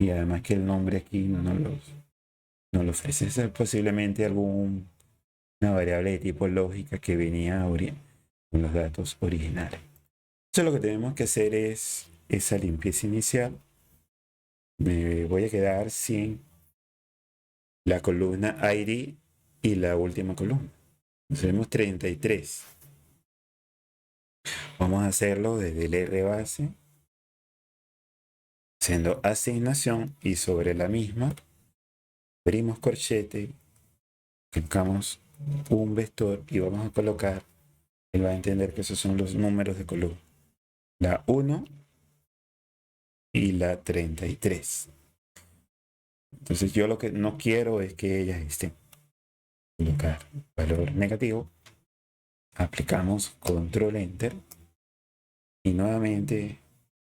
Y además que el nombre aquí no lo ofrece. Es posiblemente alguna variable de tipo lógica que venía con los datos originales. Entonces lo que tenemos que hacer es esa limpieza inicial. Me voy a quedar sin la columna ID y la última columna. Tenemos 33. Vamos a hacerlo desde el R base, haciendo asignación y sobre la misma abrimos corchete, colocamos un vector y vamos a colocar, él va a entender que esos son los números de columna, la 1 y la 33. Entonces yo lo que no quiero es que ellas estén. Colocar valor negativo, aplicamos control enter y nuevamente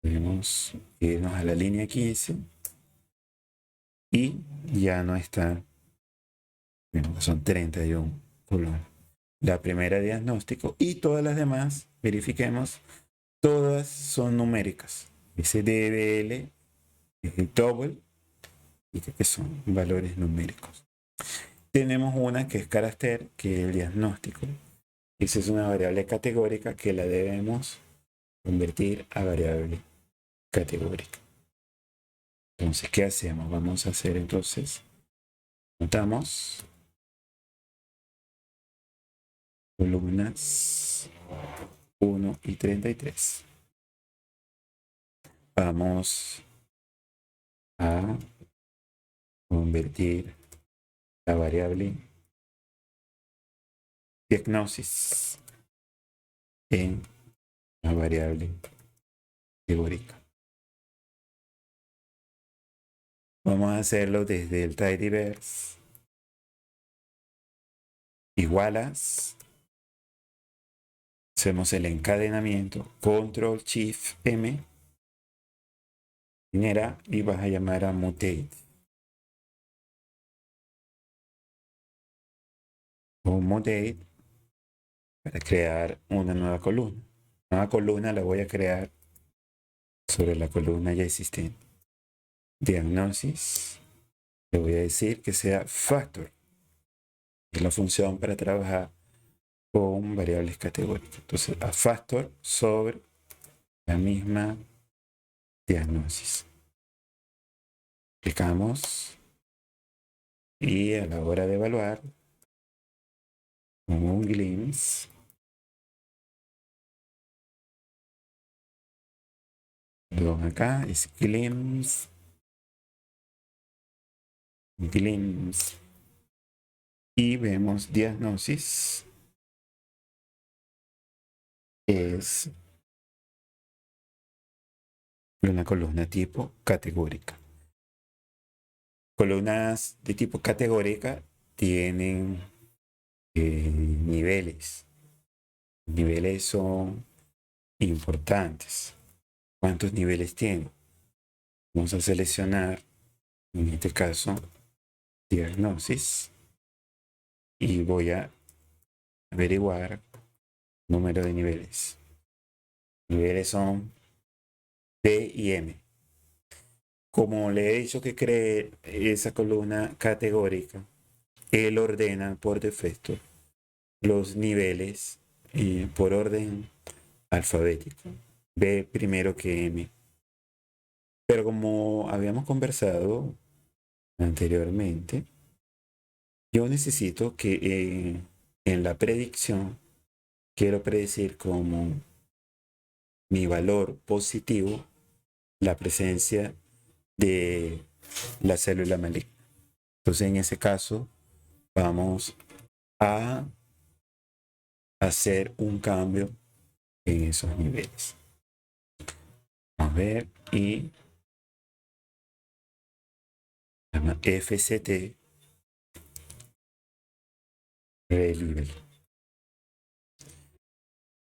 podemos irnos a la línea 15 y ya no está, son 31 columnas. La primera diagnóstico y todas las demás, verifiquemos, todas son numéricas. Ese DBL es el double y que son valores numéricos. Tenemos una que es carácter, que es el diagnóstico. Esa es una variable categórica que la debemos convertir a variable categórica. Entonces, ¿qué hacemos? Vamos a hacer entonces, notamos columnas 1 y 33. Vamos a convertir la variable diagnosis en la variable categórica. Vamos a hacerlo desde el tidyverse igualas. Hacemos el encadenamiento, control shift M, genera y vas a llamar a mutate. O mutate para crear una nueva columna. Nueva columna la voy a crear sobre la columna ya existente. Diagnosis, le voy a decir que sea factor. Es la función para trabajar con variables categóricas. Entonces, a factor sobre la misma diagnosis. Clicamos y a la hora de evaluar, con un glimpse, perdón, acá es glimpse, y vemos diagnosis es una columna tipo categórica. Columnas de tipo categórica tienen niveles. Niveles son importantes. ¿Cuántos niveles tiene? Vamos a seleccionar, en este caso, diagnosis y voy a averiguar número de niveles. Niveles son D y M. Como le he dicho que cree esa columna categórica, él ordena por defecto los niveles por orden alfabético. B primero que M. Pero como habíamos conversado anteriormente, yo necesito que en la predicción quiero predecir como mi valor positivo la presencia de la célula maligna. Entonces, en ese caso, vamos a hacer un cambio en esos niveles. Vamos a ver. Y se llama FCT Reliable.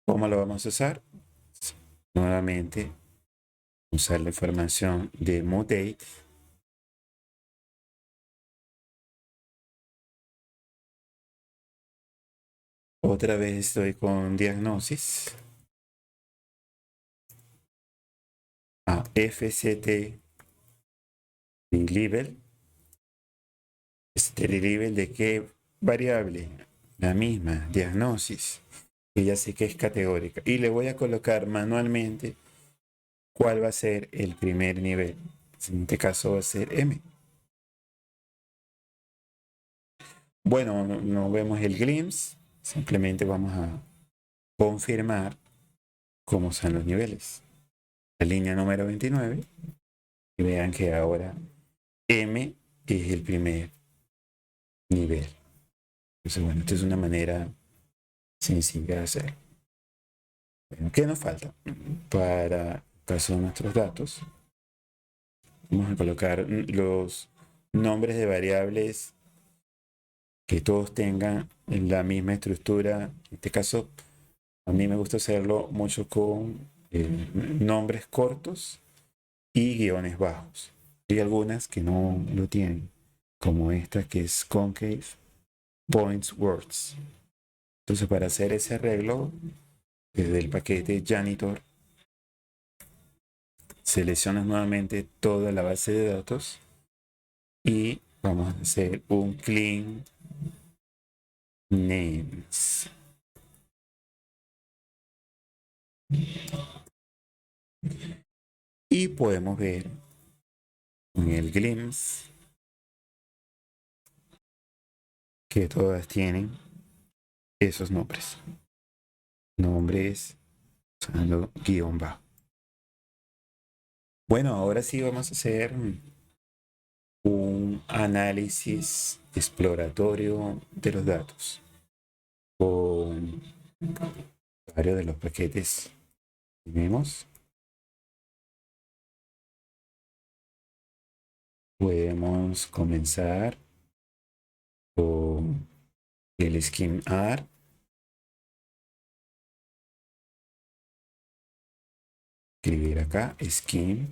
¿Cómo lo vamos a usar? Nuevamente, usar la información de MoDate. Otra vez estoy con diagnosis. A FCT Reliable. Este reliable de qué variable? La misma, diagnosis. Y ya sé que es categórica. Y le voy a colocar manualmente cuál va a ser el primer nivel. En este caso va a ser M. Bueno, no vemos el glimpse. Simplemente vamos a confirmar cómo son los niveles. La línea número 29. Y vean que ahora M es el primer nivel. Entonces, bueno, esta es una manera sencilla de hacer. Bueno, ¿qué nos falta? Para el caso de nuestros datos, vamos a colocar los nombres de variables que todos tengan la misma estructura. En este caso, a mí me gusta hacerlo mucho con nombres cortos y guiones bajos. Hay algunas que no lo tienen, como esta que es concave points words. Entonces, para hacer ese arreglo, desde el paquete janitor, seleccionas nuevamente toda la base de datos y vamos a hacer un clean names. Y podemos ver en el glimpse que todas tienen esos nombres. Nombres usando guión bajo. Bueno, ahora sí vamos a hacer un análisis exploratorio de los datos con varios de los paquetes que tenemos. Podemos comenzar con el scheme.r. Escribir acá scheme,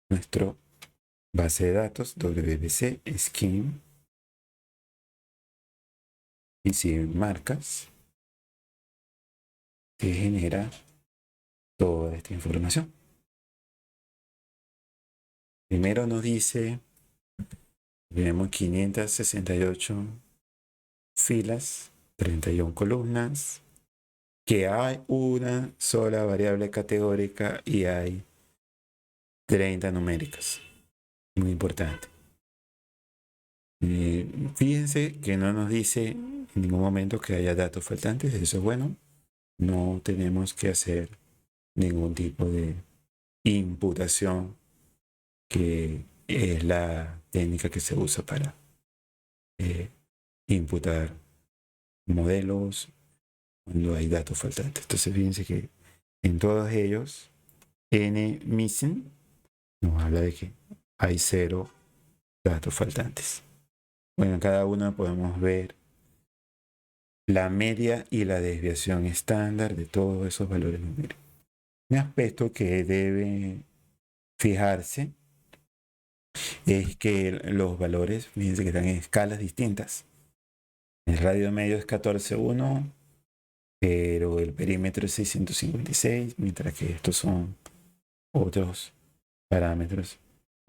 nuestro base de datos WBC scheme, y sin marcas que genera toda esta información. Primero nos dice, tenemos 568 filas, 31 columnas, que hay una sola variable categórica y hay 30 numéricas. Muy importante. Fíjense que no nos dice en ningún momento que haya datos faltantes, eso es bueno. No tenemos que hacer ningún tipo de imputación, que es la técnica que se usa para imputar modelos cuando hay datos faltantes. Entonces fíjense que en todos ellos n missing nos habla de que hay 0 datos faltantes. Bueno, en cada uno podemos ver la media y la desviación estándar de todos esos valores numéricos. Un aspecto que debe fijarse es que los valores, fíjense que están en escalas distintas. El radio medio es 14.1, pero el perímetro es 656, mientras que estos son otros parámetros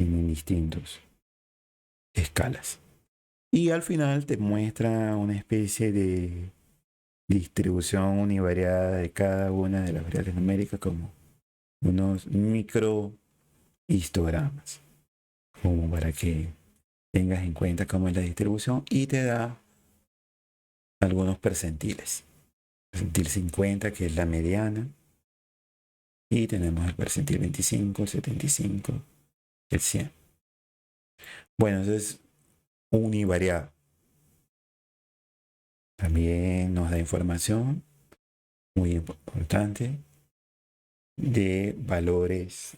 en distintos escalas. Y al final te muestra una especie de distribución univariada de cada una de las variables numéricas, como unos micro histogramas, como para que tengas en cuenta cómo es la distribución, y te da algunos percentiles. Percentil 50, que es la mediana, y tenemos el percentil 25, el 75, el 100. Bueno, eso es univariado. También nos da información muy importante de valores,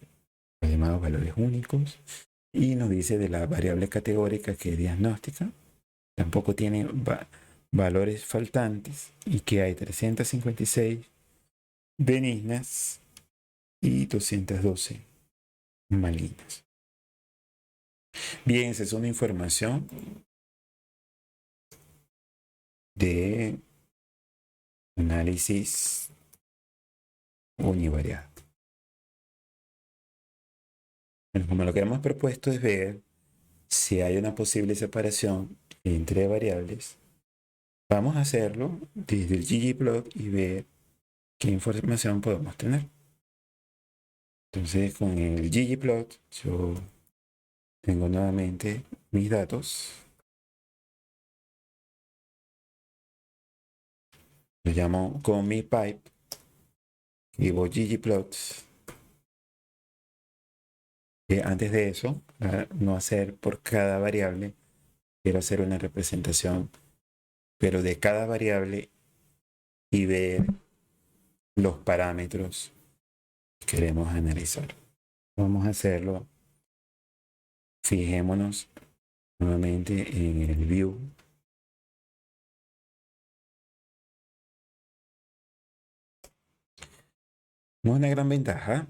los llamados valores únicos, y nos dice de la variable categórica que es diagnóstica, tampoco tiene valores faltantes y que hay 356 benignas y 212 malignas. Bien, esa es una información de análisis univariado. Bueno, como lo que hemos propuesto es ver si hay una posible separación entre variables, vamos a hacerlo desde el ggplot y ver qué información podemos tener. Entonces, con el ggplot, yo tengo nuevamente mis datos. Lo llamo con mi pipe. Digo ggplots. Antes de eso, para no hacer por cada variable, quiero hacer una representación, pero de cada variable y ver los parámetros que queremos analizar. Vamos a hacerlo. Fijémonos nuevamente en el view. Una gran ventaja.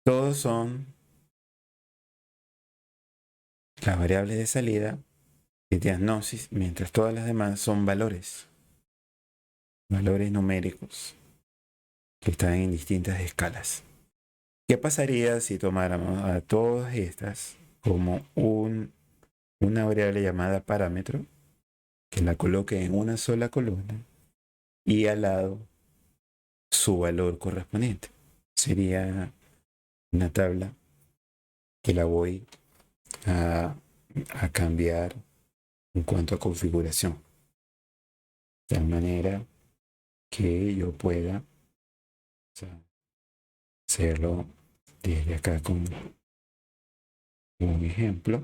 Todos son las variables de salida de diagnosis, mientras todas las demás son valores. Valores numéricos que están en distintas escalas. ¿Qué pasaría si tomáramos a todas estas como una variable llamada parámetro, que la coloque en una sola columna y al lado su valor correspondiente? Sería una tabla que la voy a cambiar en cuanto a configuración, de tal manera que yo pueda, o sea, hacerlo desde acá con un ejemplo.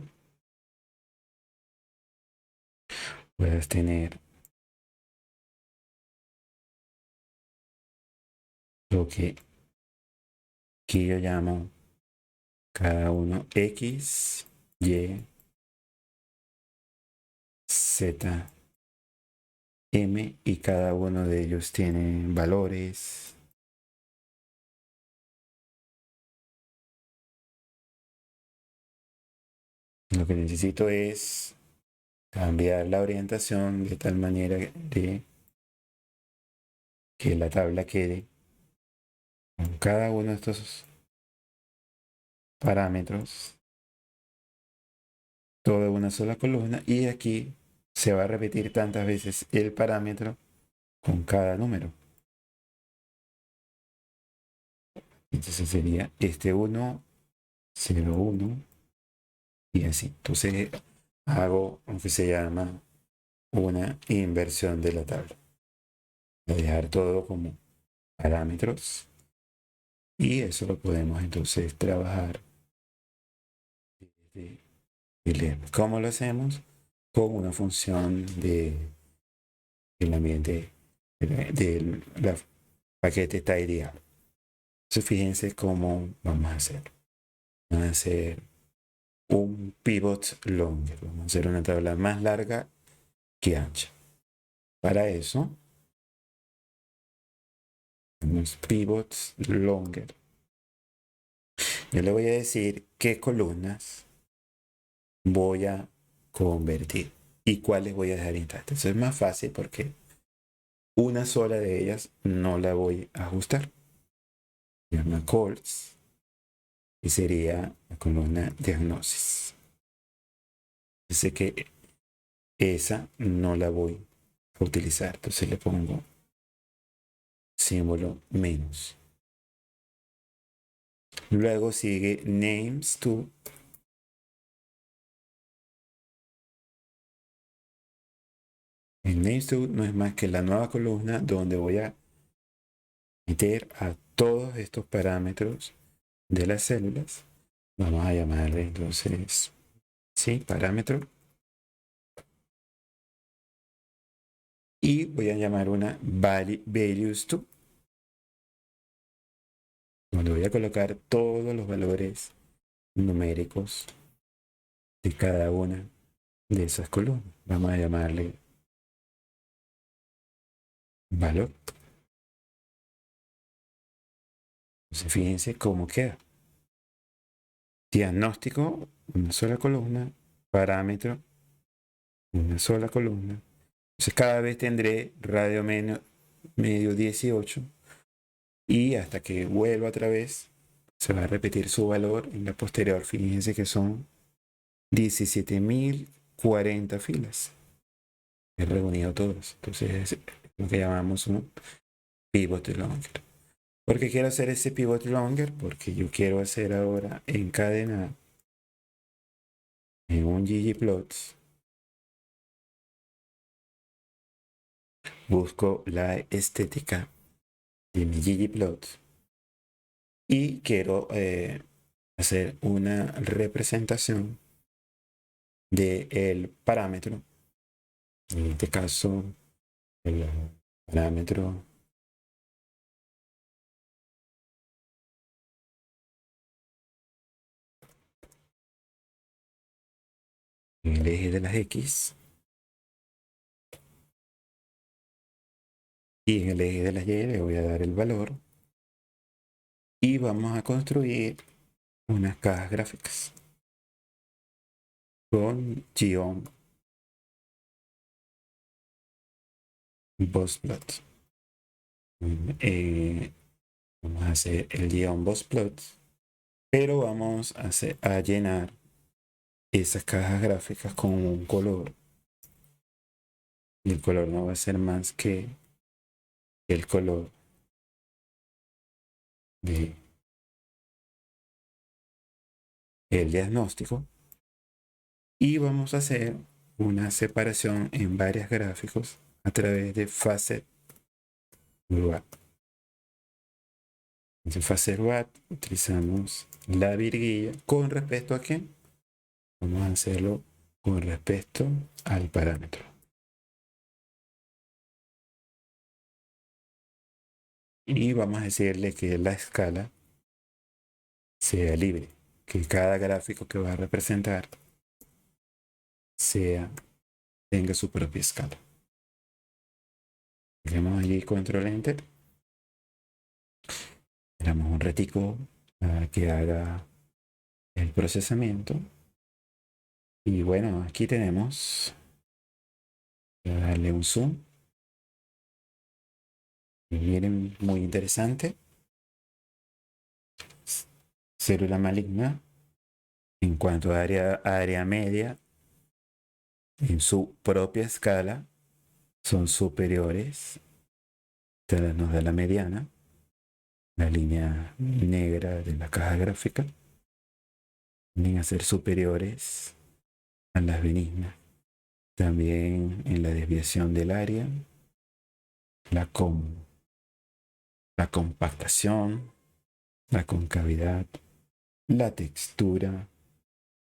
Puedes tener lo que aquí yo llamo cada uno X, Y, Z, M, y cada uno de ellos tiene valores. Lo que necesito es cambiar la orientación de tal manera de que la tabla quede con cada uno de estos parámetros, toda una sola columna, y aquí se va a repetir tantas veces el parámetro con cada número. Entonces sería este 1, 0, 1 y así. Entonces hago lo que se llama una inversión de la tabla. Voy a dejar todo como parámetros y eso lo podemos entonces trabajar desde el ¿Cómo lo hacemos? Con una función del ambiente del paquete tidyr. Entonces fíjense cómo vamos a hacer. Vamos a hacer un pivot longer. Vamos a hacer una tabla más larga que ancha. Para eso, unos pivots longer. Yo le voy a decir qué columnas voy a convertir y cuáles voy a dejar intactas. Eso es más fácil porque una sola de ellas no la voy a ajustar. Se llama calls y sería la columna diagnosis. Dice que esa no la voy a utilizar. Entonces le pongo símbolo menos. Luego sigue names to. El names to no es más que la nueva columna donde voy a meter a todos estos parámetros de las células. Vamos a llamarle entonces, sí, parámetro. Y voy a llamar una values to. donde voy a colocar todos los valores numéricos de cada una de esas columnas. Vamos a llamarle valor. Entonces fíjense cómo queda. Diagnóstico, una sola columna. Parámetro, una sola columna. Entonces cada vez tendré radio medio 18 y hasta que vuelva otra vez se va a repetir su valor en la posterior. Fíjense que son 17.040 filas. He reunido todos. Entonces es lo que llamamos un pivot longer. ¿Por qué quiero hacer ese pivot longer? Porque yo quiero hacer ahora encadenar en un ggplots. Busco la estética de mi ggplots y quiero hacer una representación del parámetro. En este caso, el parámetro en el eje de las X y en el eje de las Y le voy a dar el valor y vamos a construir unas cajas gráficas con guión bossplot. Vamos a hacer el guión bossplot, pero vamos a llenar esas cajas gráficas con un color. Y el color no va a ser más que el color de el diagnóstico. Y vamos a hacer una separación en varios gráficos a través de Facet Wrap. En Facet Wrap utilizamos la virguilla con respecto a qué. Vamos a hacerlo con respecto al parámetro. Y vamos a decirle que la escala sea libre, que cada gráfico que va a representar tenga su propia escala. Hacemos allí control enter. Le damos un ratico para que haga el procesamiento. Y bueno, aquí tenemos. Voy a darle un zoom. Y miren, muy interesante. Célula maligna. En cuanto a área media, en su propia escala, son superiores. Esta nos da la mediana, la línea negra de la caja gráfica. Vienen a ser superiores a las benignas. También en la desviación del área, la compactación, la concavidad, la textura.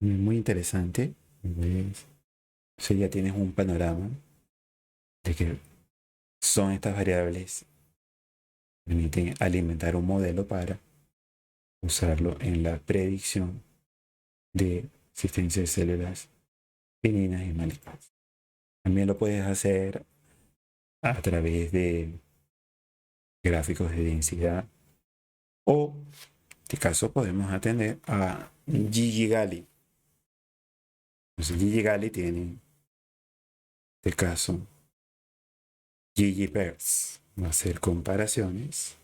Muy interesante. ¿Ves? O sea, ya tienes un panorama de que son estas variables que permiten alimentar un modelo para usarlo en la predicción de existencia de células benignas y malignas. También lo puedes hacer a través de gráficos de densidad o en este caso podemos atender a Gigi Gali. Entonces Gigi Gali tiene en este caso ggpairs. Va a hacer comparaciones.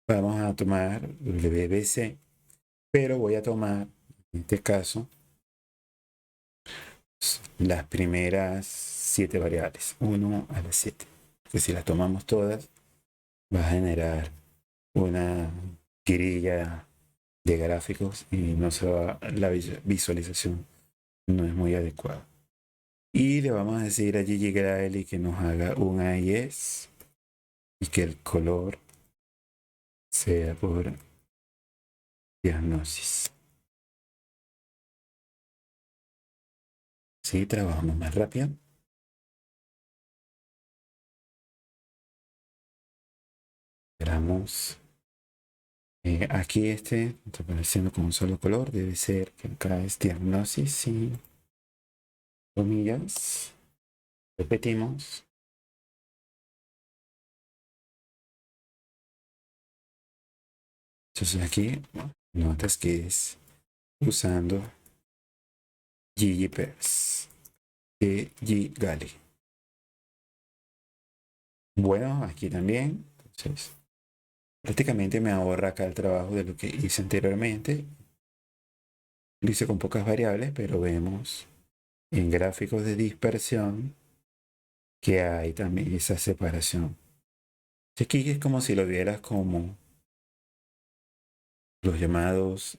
Vamos a tomar el BBC, pero voy a tomar en este caso las primeras 7 variables, 1 a las 7. Que si las tomamos todas, va a generar una grilla de gráficos y la visualización no es muy adecuada. Y le vamos a decir a Gigi Graeli que nos haga un AIS y que el color sea por diagnosis. Sí, trabajamos más rápido. Esperamos Aquí está apareciendo con un solo color. Debe ser que acá es diagnosis sin comillas. Repetimos. Entonces aquí notas que es usando ggplus de ggali. Bueno, aquí también. Entonces, prácticamente me ahorra acá el trabajo de lo que hice anteriormente. Lo hice con pocas variables, pero vemos en gráficos de dispersión que hay también esa separación. Aquí es como si lo vieras como los llamados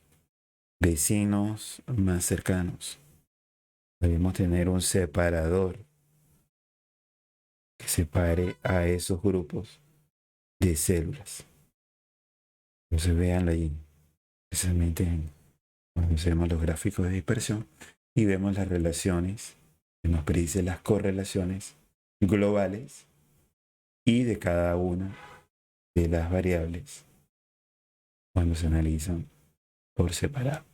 vecinos más cercanos. Debemos tener un separador que separe a esos grupos de células. Entonces vean allí, especialmente cuando hacemos los gráficos de dispersión y vemos las relaciones, que nos predicen las correlaciones globales y de cada una de las variables cuando se analizan por separado.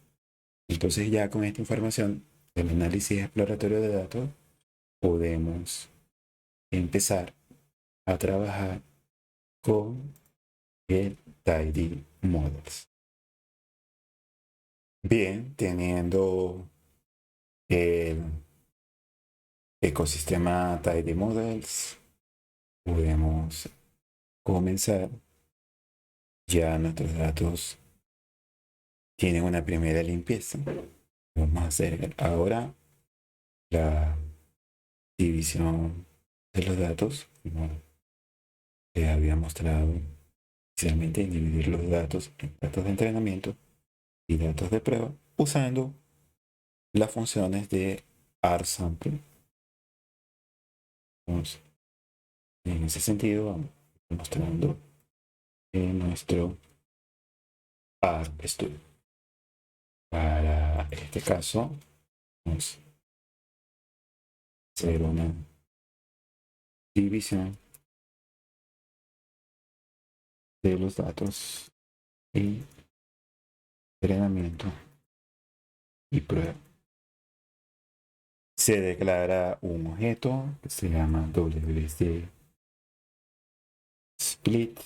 Entonces ya con esta información del análisis exploratorio de datos podemos empezar a trabajar con el Tidy Models. Bien, teniendo el ecosistema Tidy Models, podemos comenzar. Ya nuestros datos tienen una primera limpieza. Vamos a hacer ahora la división de los datos, como les había mostrado inicialmente, dividir los datos en datos de entrenamiento y datos de prueba usando las funciones de rsample. Entonces, en ese sentido, vamos mostrando en nuestro RStudio. Para este caso, vamos a hacer una división de los datos y entrenamiento y prueba. Se declara un objeto que se llama WC split.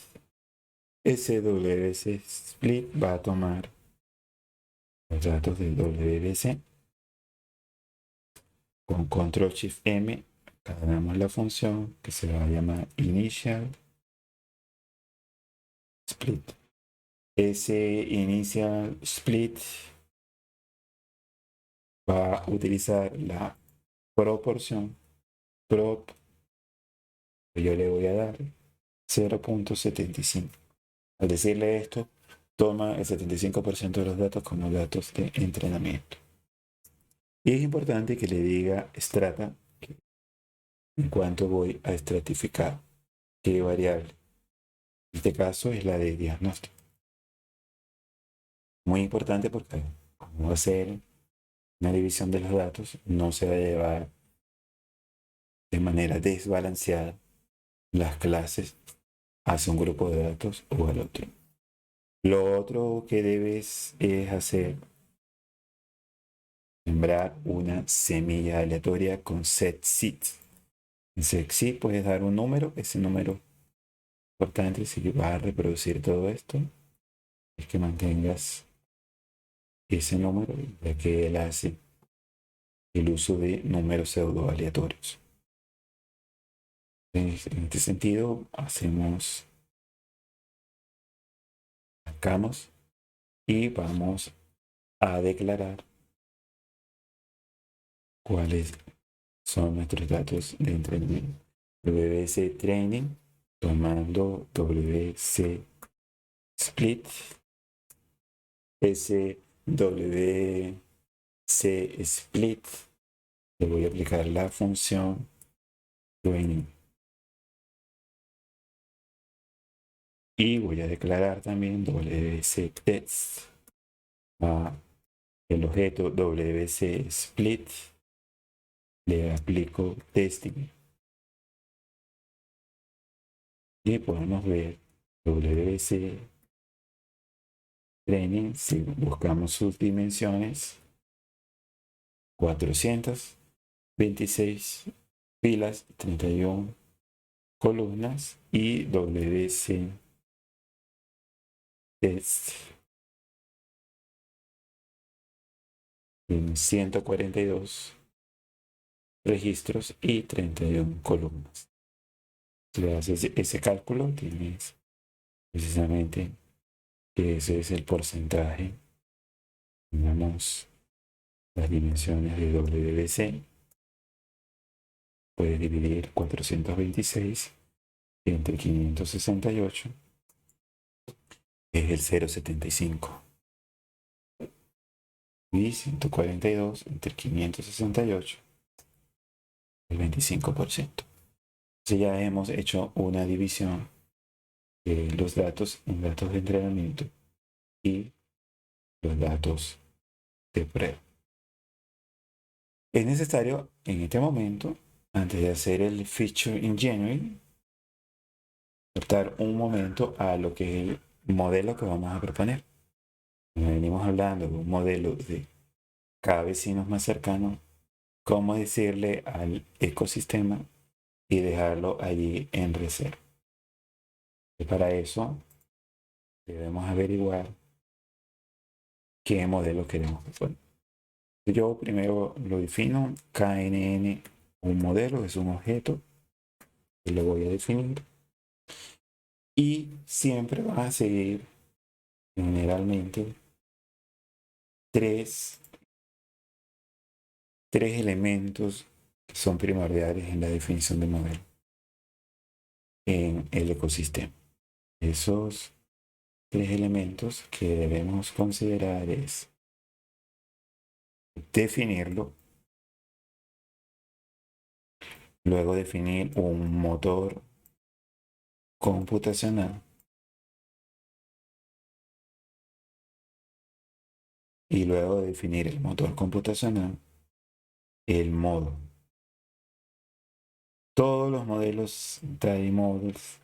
Ese WC split va a tomar los datos del WC con control shift M. Cargamos la función que se va a llamar initial split. Ese initial split va a utilizar la proporción prop que yo le voy a dar 0.75. Al decirle esto, toma el 75% de los datos como datos de entrenamiento. Y es importante que le diga strata en cuanto voy a estratificar qué variable. En este caso es la de diagnóstico. Muy importante porque como va a ser una división de los datos, no se va a llevar de manera desbalanceada las clases hacia un grupo de datos o al otro. Lo otro que debes es hacer sembrar una semilla aleatoria con setSeed. En setSeed puedes dar un número, ese número importante si vas a reproducir todo esto es que mantengas ese número, ya que él hace el uso de números pseudo aleatorios. En este sentido, sacamos y vamos a declarar cuáles son nuestros datos de entrenamiento. WC Training, tomando WC Split, SWC Split, le voy a aplicar la función Training. Y voy a declarar también WC Test a el objeto WC Split. Le aplico testing. Y podemos ver WC training, si buscamos sus dimensiones, 426 filas, 31 columnas y WC test en 142 registros y 31 columnas. Si le haces ese cálculo, tienes precisamente que ese es el porcentaje. Digamos las dimensiones de WBC. Puedes dividir 426 entre 568, es el 0,75. Y 142 entre 568, el 25%. Entonces ya hemos hecho una división de los datos en datos de entrenamiento y los datos de prueba. Es necesario en este momento, antes de hacer el Feature Engineering, adaptar un momento a lo que es el modelo que vamos a proponer. Venimos hablando de un modelo de cada vecino más cercano, cómo decirle al ecosistema y dejarlo allí en reserva. Y para eso debemos averiguar qué modelo queremos proponer. Yo primero lo defino, KNN, un modelo, es un objeto, y lo voy a definir. Y siempre va a seguir generalmente tres elementos que son primordiales en la definición de modelo en el ecosistema. Esos tres elementos que debemos considerar es definirlo, luego definir un motor computacional y luego definir el motor computacional, el modo. Todos los modelos traen modos,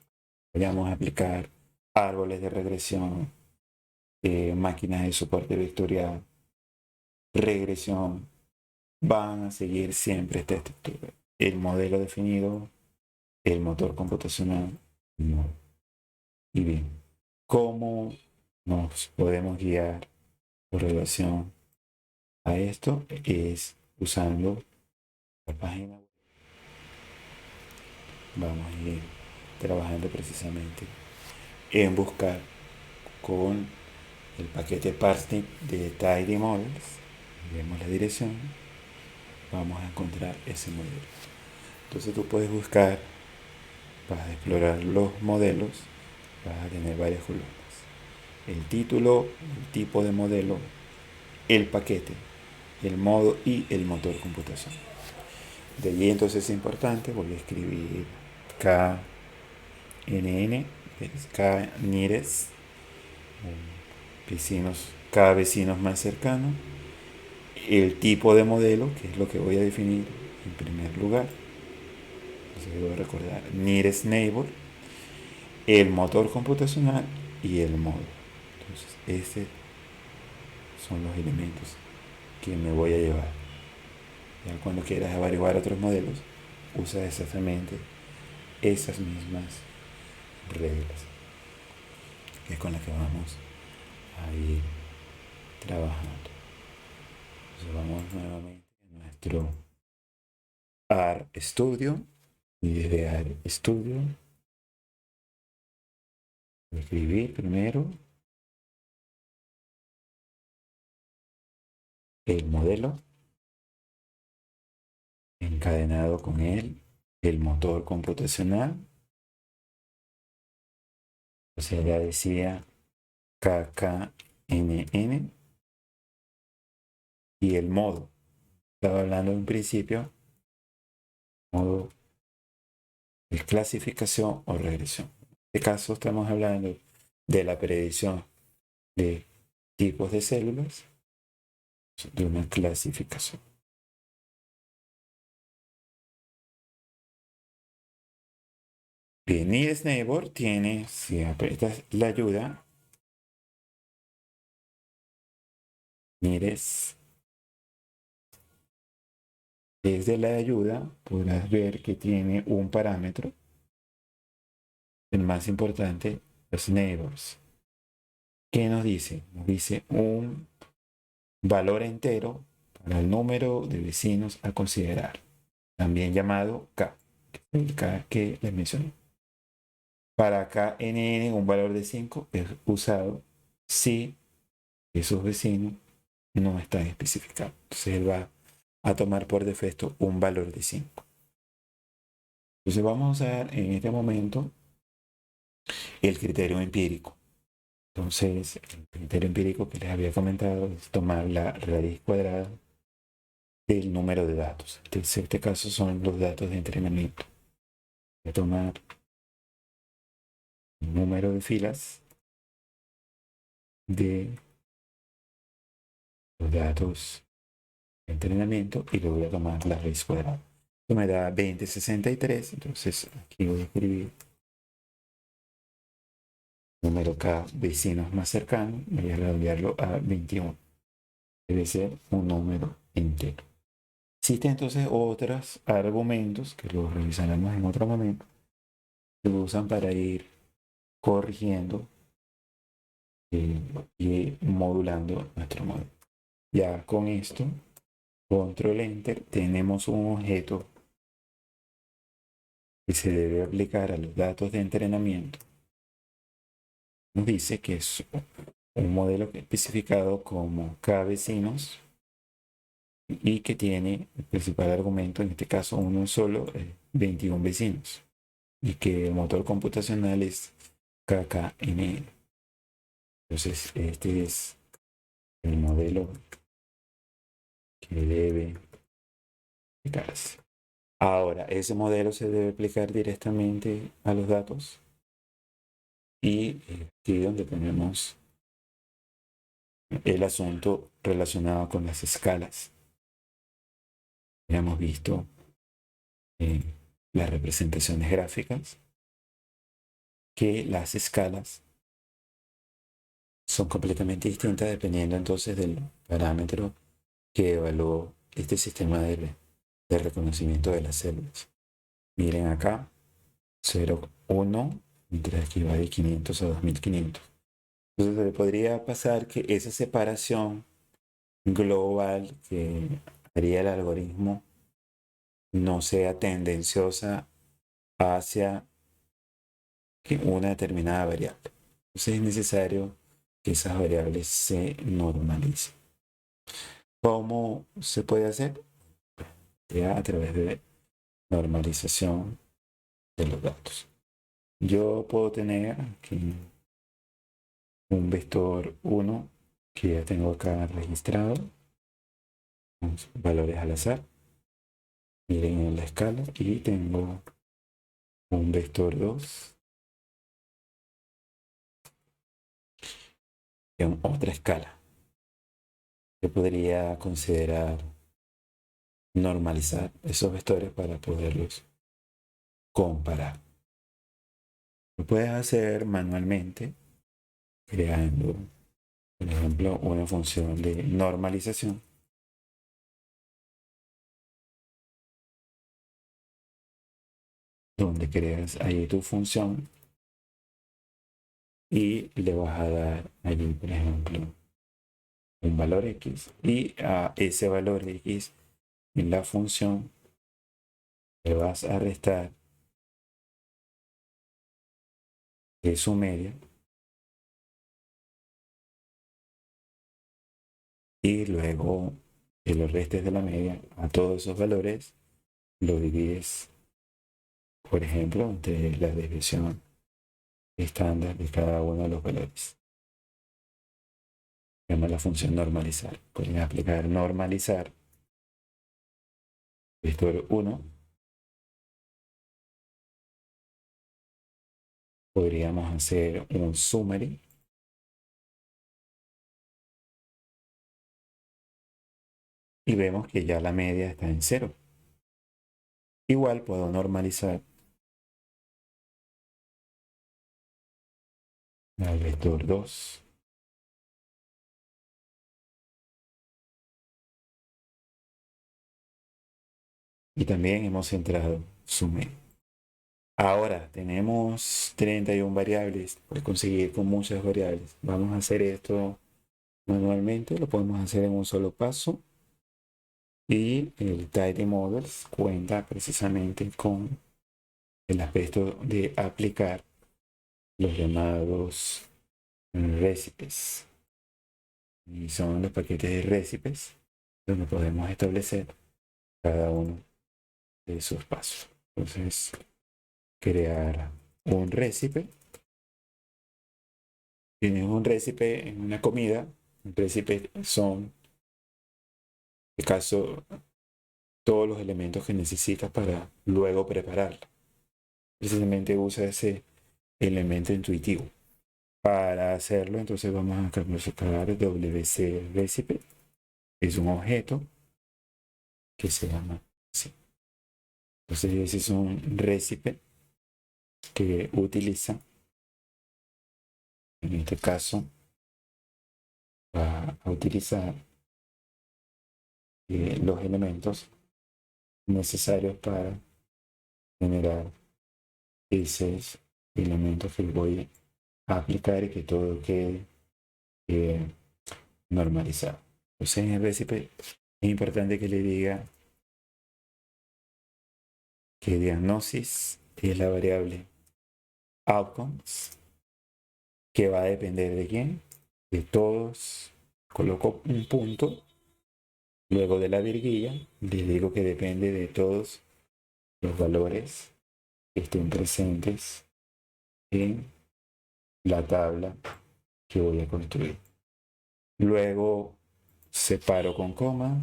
podríamos aplicar árboles de regresión, máquinas de soporte vectorial, regresión, van a seguir siempre esta estructura. El modelo definido, el motor computacional, el modo. Y bien, ¿cómo nos podemos guiar con relación a esto? Es usando la página web. Vamos a ir trabajando precisamente en buscar con el paquete Parsnip de Tidy Models. Vemos la dirección, vamos a encontrar ese modelo. Entonces tú puedes buscar, para explorar los modelos, vas a tener varias columnas. El título, el tipo de modelo, el paquete, el modo y el motor computacional. De allí entonces es importante, voy a escribir KNN, KNIRES, vecinos, cada vecino más cercano, el tipo de modelo, que es lo que voy a definir en primer lugar. Entonces voy a recordar nearest neighbor, el motor computacional y el modo. Entonces, estos son los elementos que me voy a llevar. Ya cuando quieras averiguar otros modelos, usa exactamente esas mismas reglas, que es con las que vamos a ir trabajando. Entonces vamos nuevamente a nuestro AR Studio y desde AR Studio escribir primero el modelo, encadenado con él el motor computacional, o sea, ya decía KKNN, y el modo. Estaba hablando en principio, modo de clasificación o regresión. En este caso estamos hablando de la predicción de tipos de células, de una clasificación. Bien, y Neighbor tiene, si aprietas la ayuda, mires desde la ayuda, podrás ver que tiene un parámetro, el más importante, los neighbors. ¿Qué nos dice? Nos dice un valor entero para el número de vecinos a considerar, también llamado K, el K que les mencioné. Para KNN, un valor de 5 es usado si esos vecinos no están especificados. Entonces él va a tomar por defecto un valor de 5. Entonces vamos a usar en este momento el criterio empírico. Entonces el criterio empírico que les había comentado es tomar la raíz cuadrada del número de datos. En este caso son los datos de entrenamiento. Voy a tomar el número de filas de los datos de entrenamiento y le voy a tomar la raíz cuadrada. Esto me da 2063, entonces aquí voy a escribir número K vecinos más cercanos, voy a redondearlo a 21. Debe ser un número entero. Existen entonces otros argumentos que los revisaremos en otro momento, que usan para ir corrigiendo y modulando nuestro modelo. Ya con esto, control enter, tenemos un objeto que se debe aplicar a los datos de entrenamiento. Nos dice que es un modelo especificado como K vecinos y que tiene el principal argumento, en este caso uno solo, 21 vecinos, y que el motor computacional es KKNN. Entonces, este es el modelo que debe aplicarse. Ahora, ese modelo se debe aplicar directamente a los datos y aquí donde tenemos el asunto relacionado con las escalas. Ya hemos visto las representaciones gráficas que las escalas son completamente distintas dependiendo entonces del parámetro que evaluó este sistema de reconocimiento de las células. Miren acá, 0, 1, mientras que va de 500 a 2500. Entonces podría pasar que esa separación global que haría el algoritmo no sea tendenciosa hacia una determinada variable. Entonces es necesario que esas variables se normalicen. ¿Cómo se puede hacer? Ya a través de normalización de los datos. Yo puedo tener aquí un vector 1 que ya tengo acá registrado, valores al azar. Miren en la escala y tengo un vector 2 en otra escala. Yo podría considerar normalizar esos vectores para poderlos comparar. Lo puedes hacer manualmente creando, por ejemplo, una función de normalización donde creas ahí tu función y le vas a dar allí, por ejemplo, un valor X y a ese valor X en la función le vas a restar de su media y luego que lo restes de la media a todos esos valores, lo divides, por ejemplo, entre la desviación estándar de cada uno de los valores. Se llama la función normalizar. Pueden aplicar normalizar vector 1. Podríamos hacer un summary y vemos que ya la media está en 0. Igual puedo normalizar al vector 2 Y también hemos centrado sumé. Ahora tenemos 31 variables. Puedes conseguir con muchas variables. Vamos a hacer esto manualmente. Lo podemos hacer en un solo paso. Y el Tidy Models cuenta precisamente con el aspecto de aplicar los llamados recipes. Y son los paquetes de recipes donde podemos establecer cada uno de esos pasos. Entonces, crear un recipe. Tienes un recipe en una comida. Un recipe son, en este caso, todos los elementos que necesitas para luego prepararla. Precisamente usa ese elemento intuitivo. Para hacerlo, entonces vamos a sacar WC Recipe. Es un objeto que se llama así. Entonces ese es un recipe que utiliza, en este caso, va a utilizar los elementos necesarios para generar esos elementos que voy a aplicar y que todo quede normalizado. Entonces en el recipe es importante que le diga que diagnosis es la variable outcomes, que va a depender de quién, de todos. Coloco un punto, luego de la virguilla, le digo que depende de todos los valores que estén presentes en la tabla que voy a construir. Luego separo con coma,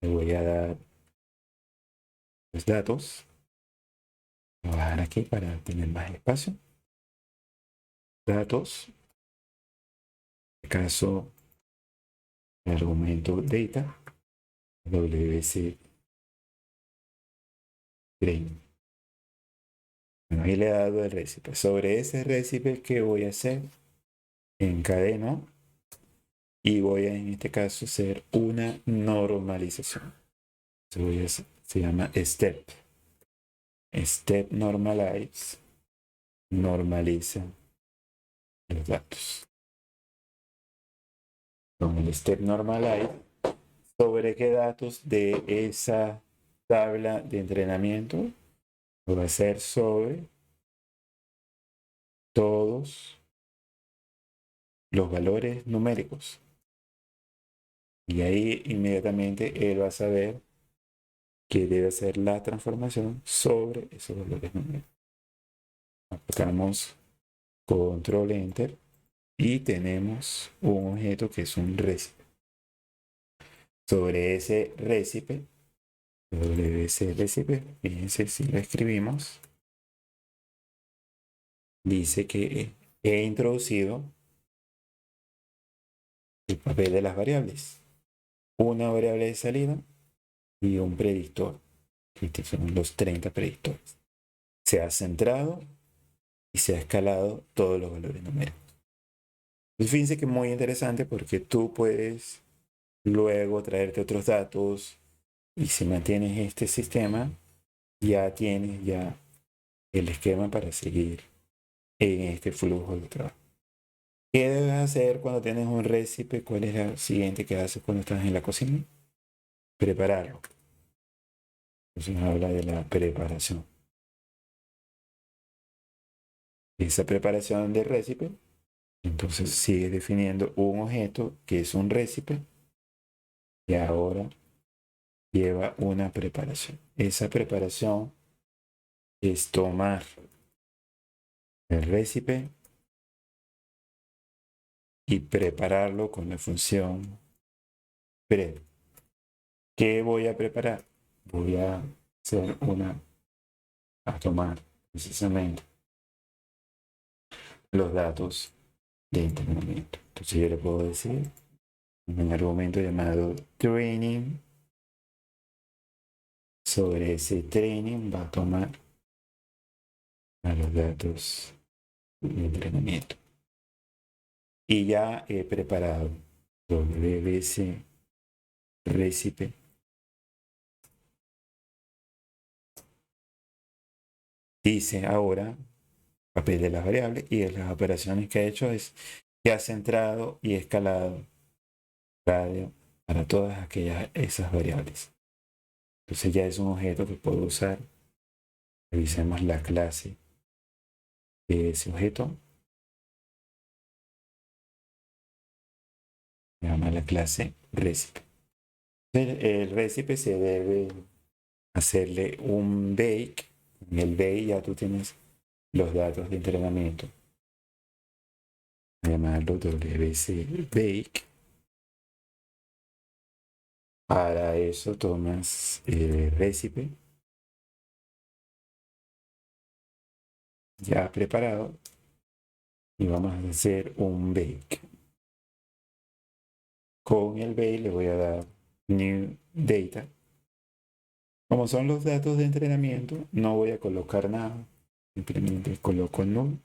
le voy a dar los datos. Voy a bajar aquí para tener más espacio. Datos, en este caso, el argumento data, WC grain. Bueno, ahí le he dado el recipe. Sobre ese recipe, ¿qué voy a hacer? Encadeno y voy a, en este caso, hacer una normalización. Se llama step. Step normalize. Normaliza los datos. Con el step normalize, ¿sobre qué datos de esa tabla de entrenamiento? Lo va a hacer sobre todos los valores numéricos. Y ahí inmediatamente él va a saber que debe hacer la transformación sobre esos valores numéricos. Aplicamos control enter y tenemos un objeto que es un recipe. Sobre ese recipe, WC recipe, fíjense si lo escribimos, dice que he introducido el papel de las variables. Una variable de salida y un predictor. Estos son los 30 predictores. Se ha centrado y se ha escalado todos los valores numéricos. Entonces, fíjense que es muy interesante porque tú puedes luego traerte otros datos y si mantienes este sistema, ya tienes ya el esquema para seguir en este flujo de trabajo. ¿Qué debes hacer cuando tienes un recipe? ¿Cuál es la siguiente que haces cuando estás en la cocina? Prepararlo. Entonces habla de la preparación. Esa preparación del recipe, entonces sigue definiendo un objeto que es un recipe y ahora lleva una preparación. Esa preparación es tomar el recipe y prepararlo con la función prep. ¿Qué voy a preparar? Voy a tomar precisamente los datos de entrenamiento. Entonces yo le puedo decir un argumento llamado training. Sobre ese training va a tomar a los datos de entrenamiento. Y ya he preparado WBC Recipe Hice ahora papel de las variables y de las operaciones que ha hecho es que ha centrado y escalado radio para todas esas variables. Entonces ya es un objeto que puedo usar. Revisemos la clase de ese objeto. Se llama la clase recipe. El recipe se debe hacerle un bake. En el bake ya tú tienes los datos de entrenamiento. Voy a llamarlo wc bake. Para eso tomas el recipe ya preparado y vamos a hacer un bake. Con el bake le voy a dar new data. Como son los datos de entrenamiento, no voy a colocar nada. Simplemente coloco null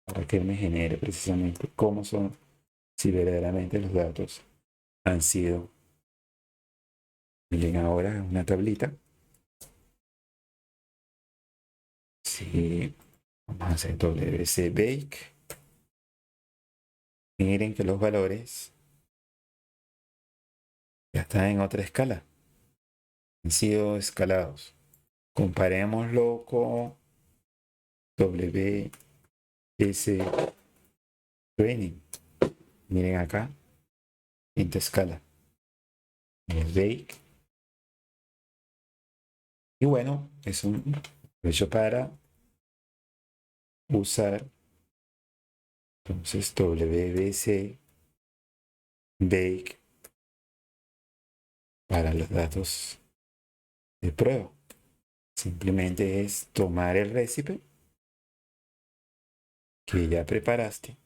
para que me genere precisamente cómo son, si verdaderamente los datos han sido. Miren ahora una tablita. Si vamos a hacer wc bake. Miren que los valores ya están en otra escala. Han sido escalados. Comparémoslo con WS Training. Miren acá, quinta escala. El bake. Y bueno, es un hecho para usar entonces WBC Bake para los datos de prueba. Simplemente es tomar el recipe que ya preparaste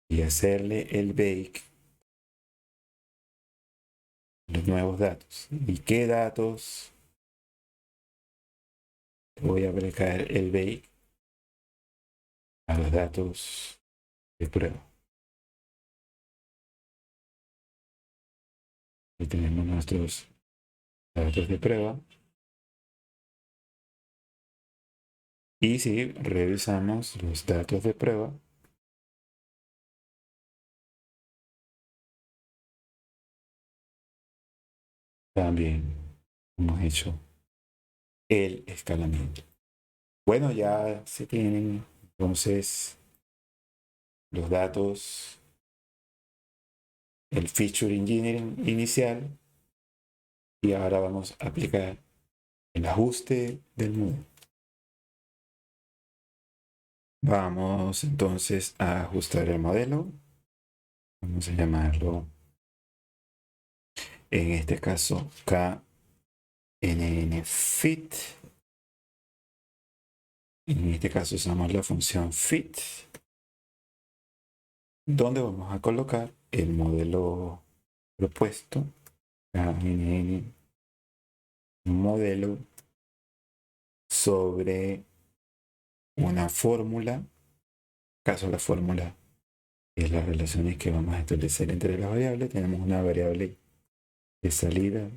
y hacerle el bake los nuevos datos. ¿Y qué datos? Voy a aplicar el bake a los datos de prueba. Aquí tenemos nuestros datos de prueba. Y si revisamos los datos de prueba, también hemos hecho el escalamiento. Bueno, ya se tienen entonces los datos, el feature engineering inicial, y ahora vamos a aplicar el ajuste del modelo. Vamos entonces a ajustar el modelo. Vamos a llamarlo, en este caso, knn_fit. En este caso usamos la función fit, donde vamos a colocar el modelo propuesto, knn modelo, sobre una fórmula. En caso la fórmula es las relaciones que vamos a establecer entre las variables. Tenemos una variable de salida,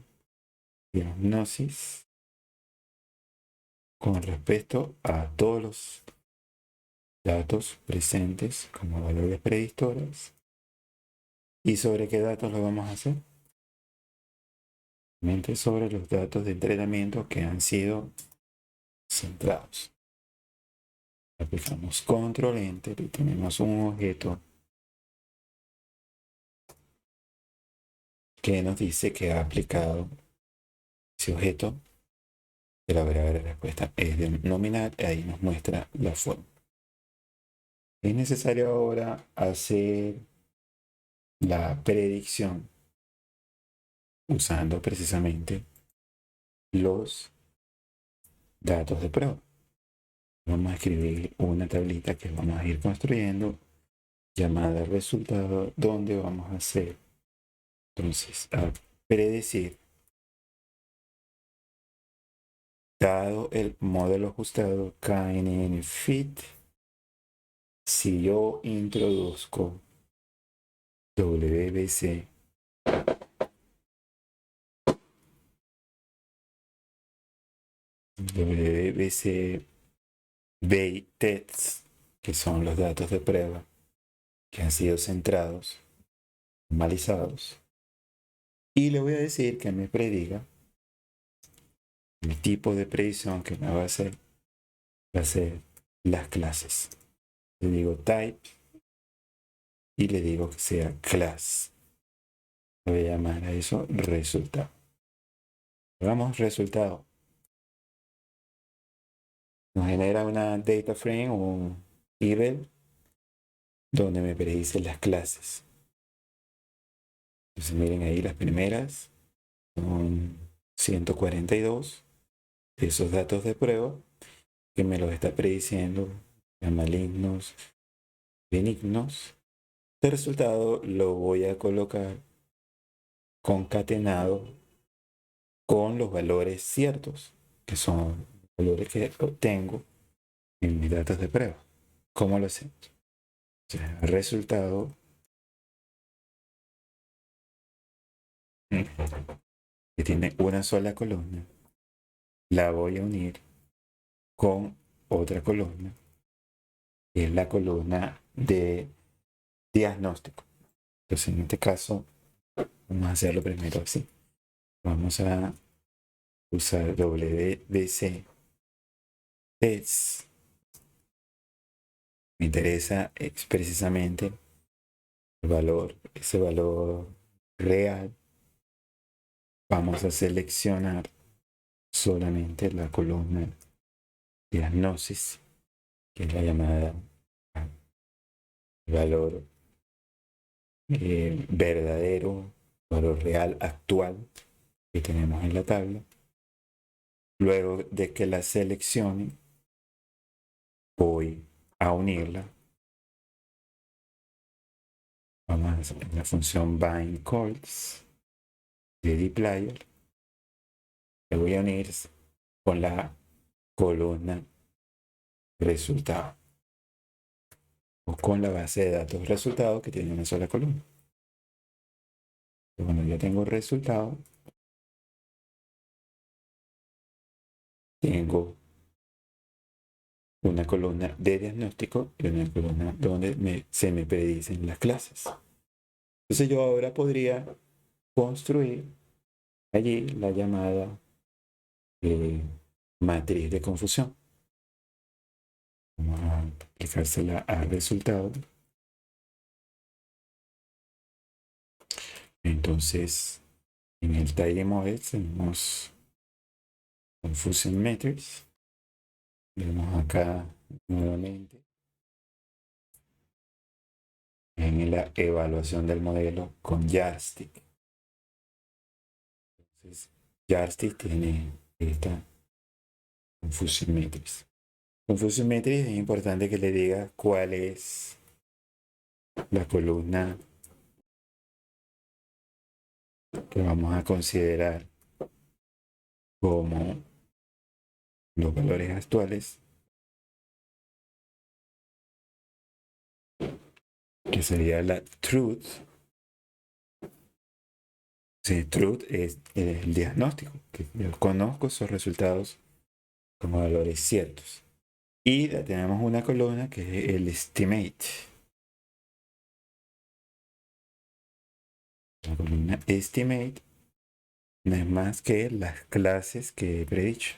diagnosis, con respecto a todos los datos presentes como valores predictores. ¿Y sobre qué datos lo vamos a hacer? Sobre los datos de entrenamiento que han sido centrados. Aplicamos control enter y tenemos un objeto que nos dice que ha aplicado ese objeto de la variable de respuesta es de nominal, y ahí nos muestra la forma. Es necesario ahora hacer la predicción usando precisamente los datos de prueba. Vamos a escribir una tablita que vamos a ir construyendo llamada resultado, donde vamos a hacer entonces a predecir, dado el modelo ajustado knn_fit, si yo introduzco WBC WBC tests, que son los datos de prueba que han sido centrados, normalizados. Y le voy a decir que me prediga el tipo de predicción que me va a hacer las clases. Le digo type y le digo que sea class. Voy a llamar a eso resultado. Vamos, resultado. Nos genera una data frame o un event donde me predice las clases. Entonces miren ahí las primeras son 142 de esos datos de prueba que me los está prediciendo malignos, benignos. El resultado lo voy a colocar concatenado con los valores ciertos, que son valores que obtengo en mis datos de prueba. ¿Cómo lo hacemos? O sea, el resultado que tiene una sola columna, la voy a unir con otra columna, que es la columna de diagnóstico. Entonces, en este caso, vamos a hacerlo primero así. Vamos a usar WBC Tests. Me interesa es precisamente el valor, ese valor real. Vamos a seleccionar solamente la columna diagnosis, que es la llamada valor verdadero, valor real actual que tenemos en la tabla. Luego de que la seleccione, voy a unirla. Vamos a hacer la función bind calls de dplyr. Le voy a unir con la columna resultado o con la base de datos resultado que tiene una sola columna. Cuando ya tengo resultado, tengo una columna de diagnóstico y una columna donde se me predicen las clases. Entonces yo ahora podría construir allí la llamada matriz de confusión. Vamos a aplicársela al resultado. Entonces, en el tidy model tenemos confusion matrix. Vemos acá nuevamente en la evaluación del modelo con Yardstick. Entonces, Yardstick tiene esta confusion matrix. Confusion matrix es importante que le diga cuál es la columna que vamos a considerar como los valores actuales, que sería la truth. Sí, truth es el diagnóstico, que yo conozco esos resultados como valores ciertos. Y tenemos una columna que es el estimate. La columna estimate no es más que las clases que he predicho.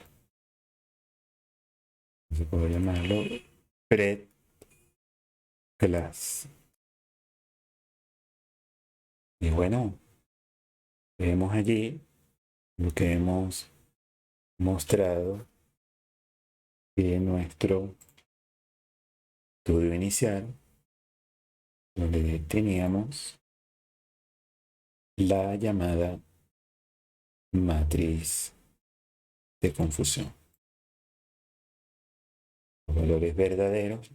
Entonces puedo llamarlo pred class. Y bueno, vemos allí lo que hemos mostrado en nuestro estudio inicial, donde teníamos la llamada matriz de confusión. Los valores verdaderos,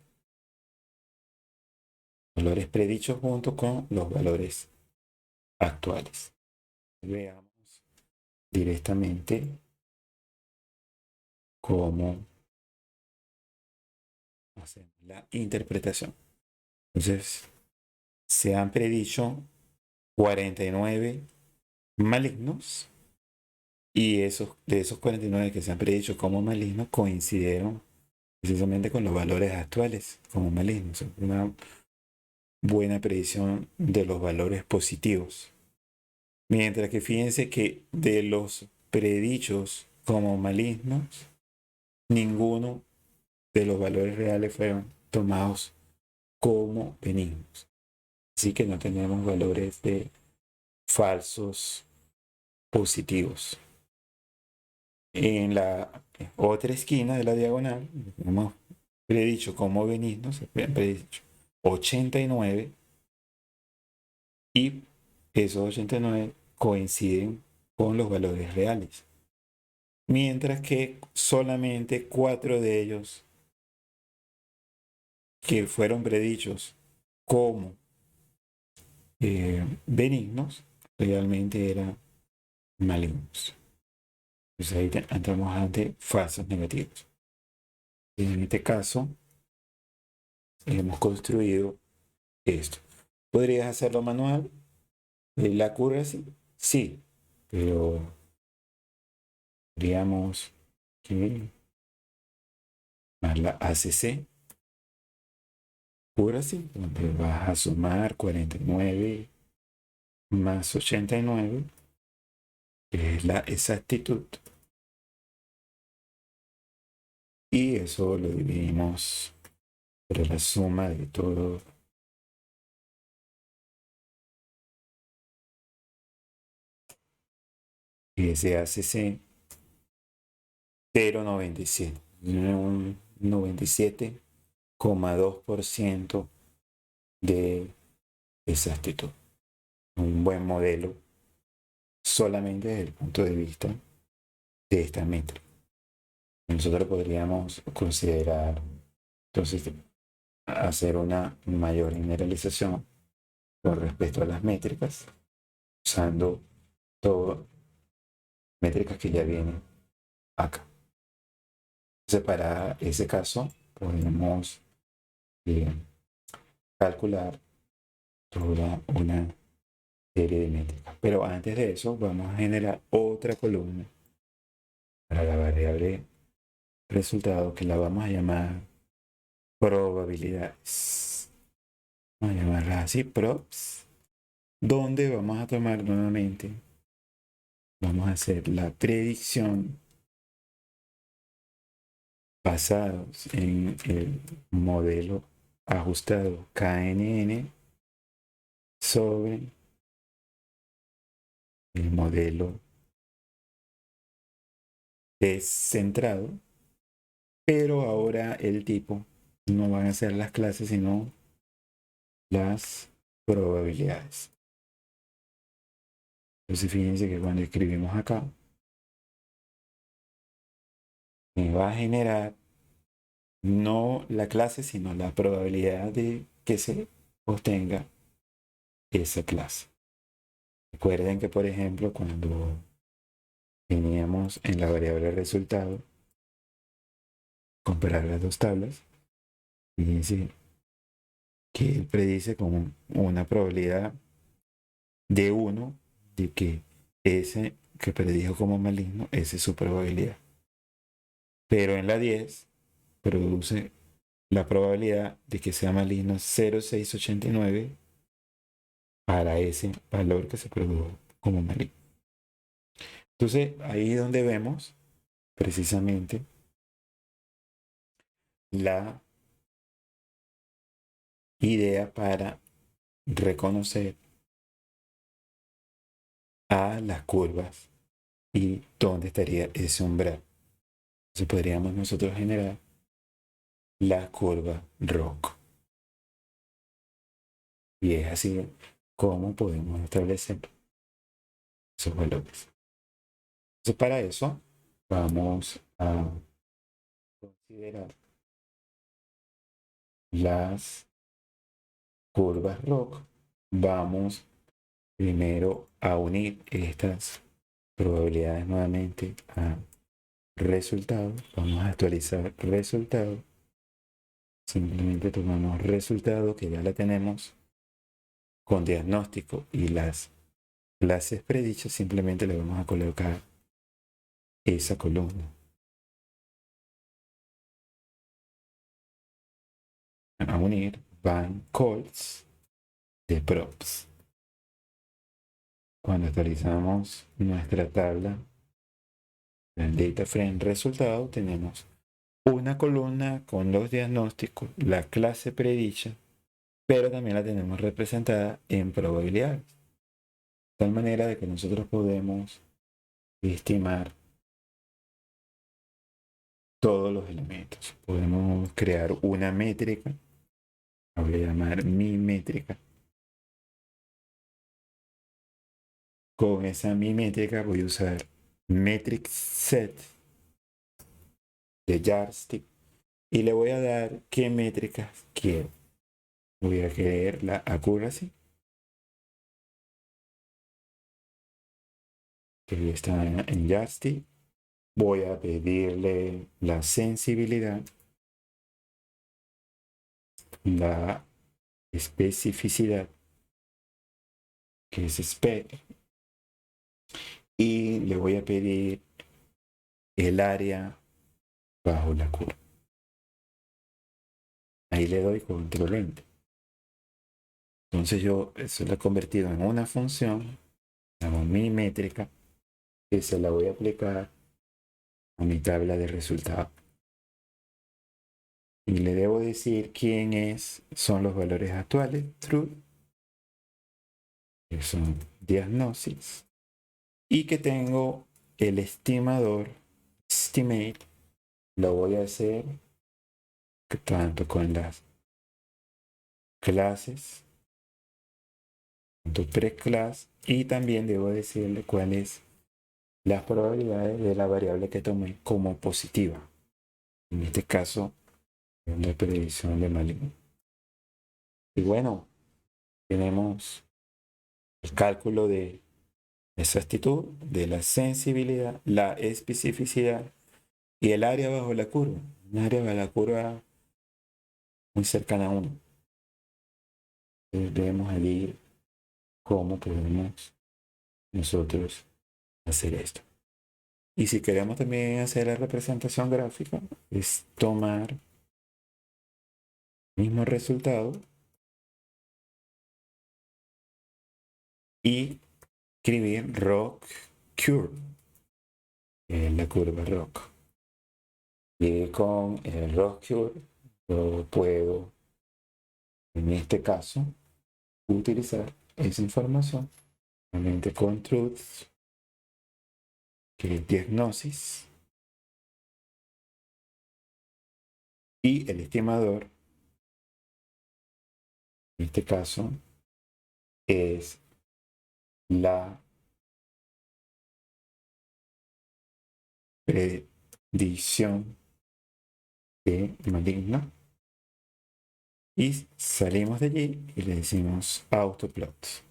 valores predichos junto con los valores actuales. Veamos directamente cómo hacemos la interpretación. Entonces, se han predicho 49 malignos Y de esos 49 que se han predicho como malignos coincidieron precisamente con los valores actuales como malignos. Una buena predicción de los valores positivos. Mientras que fíjense que de los predichos como malignos, ninguno de los valores reales fueron tomados como benignos. Así que no tenemos valores de falsos positivos. En la otra esquina de la diagonal, hemos predicho como benignos, se habían predicho 89 y esos 89 coinciden con los valores reales. Mientras que solamente 4 de ellos que fueron predichos como benignos realmente eran malignos. Entonces ahí entramos ante falsos negativos. En este caso, hemos construido esto. ¿Podrías hacerlo manual? ¿La curva sí? Sí, pero digamos que más la ACC, curva sí, donde vas a sumar 49 más 89, que es la exactitud, y eso lo dividimos por la suma de todo. Y ese ACC 0,97, un 97,2% de exactitud. Un buen modelo solamente desde el punto de vista de esta métrica. Nosotros podríamos considerar, entonces, hacer una mayor generalización con respecto a las métricas, usando todas métricas que ya vienen acá. Entonces, para ese caso, podemos calcular toda una serie de métricas. Pero antes de eso, vamos a generar otra columna para la variable resultado que la vamos a llamar probabilidades. Vamos a llamarla así, props, donde vamos a tomar nuevamente, vamos a hacer la predicción basados en el modelo ajustado KNN sobre el modelo descentrado, pero ahora el tipo no van a ser las clases, sino las probabilidades. Entonces fíjense que cuando escribimos acá, me va a generar no la clase, sino la probabilidad de que se obtenga esa clase. Recuerden que, por ejemplo, cuando teníamos en la variable resultado, comparar las dos tablas, fíjense que él predice con una probabilidad de 1 de que ese que predijo como maligno, esa es su probabilidad. Pero en la 10 produce la probabilidad de que sea maligno 0,689 para ese valor que se produjo como maligno. Entonces, ahí es donde vemos precisamente la idea para reconocer a las curvas y dónde estaría ese umbral. Entonces podríamos nosotros generar la curva ROC. Y es así como podemos establecer esos valores. Entonces para eso vamos a considerar las curvas ROC. Vamos primero a unir estas probabilidades nuevamente a resultado. Vamos a actualizar resultado. Simplemente tomamos resultado que ya la tenemos con diagnóstico y las clases predichas. Simplemente le vamos a colocar esa columna. A unir van calls de props. Cuando actualizamos nuestra tabla del data frame resultado, tenemos una columna con los diagnósticos, la clase predicha, pero también la tenemos representada en probabilidades. De tal manera de que nosotros podemos estimar todos los elementos. Podemos crear una métrica, la voy a llamar mi métrica. Con esa mi métrica voy a usar metric set de Yardstick y le voy a dar qué métricas quiero. Voy a querer la accuracy, que está en Yardstick. Voy a pedirle la sensibilidad, la especificidad, que es spec, y le voy a pedir el área bajo la curva. Ahí le doy control enter. Entonces yo eso lo he convertido en una función, llamo mi métrica, que se la voy a aplicar a mi tabla de resultados. Y le debo decir son los valores actuales, true, que son diagnosis, y que tengo el estimador, estimate, lo voy a hacer tanto con las clases, tanto pre-class, y también debo decirle cuáles las probabilidades de la variable que tomé como positiva. En este caso, es la predicción de maligno. Y bueno, tenemos el cálculo de exactitud, de la sensibilidad, la especificidad y el área bajo la curva. Un área bajo la curva muy cercana a 1. Entonces debemos medir cómo podemos nosotros hacer esto. Y si queremos también hacer la representación gráfica, es tomar el mismo resultado y escribir rock curve, la curva rock. Y con el rock curve yo puedo, en este caso, utilizar esa información realmente con truth, que es diagnosis, y el estimador, en este caso, es la predicción de maligno. Y salimos de allí y le decimos autoplot.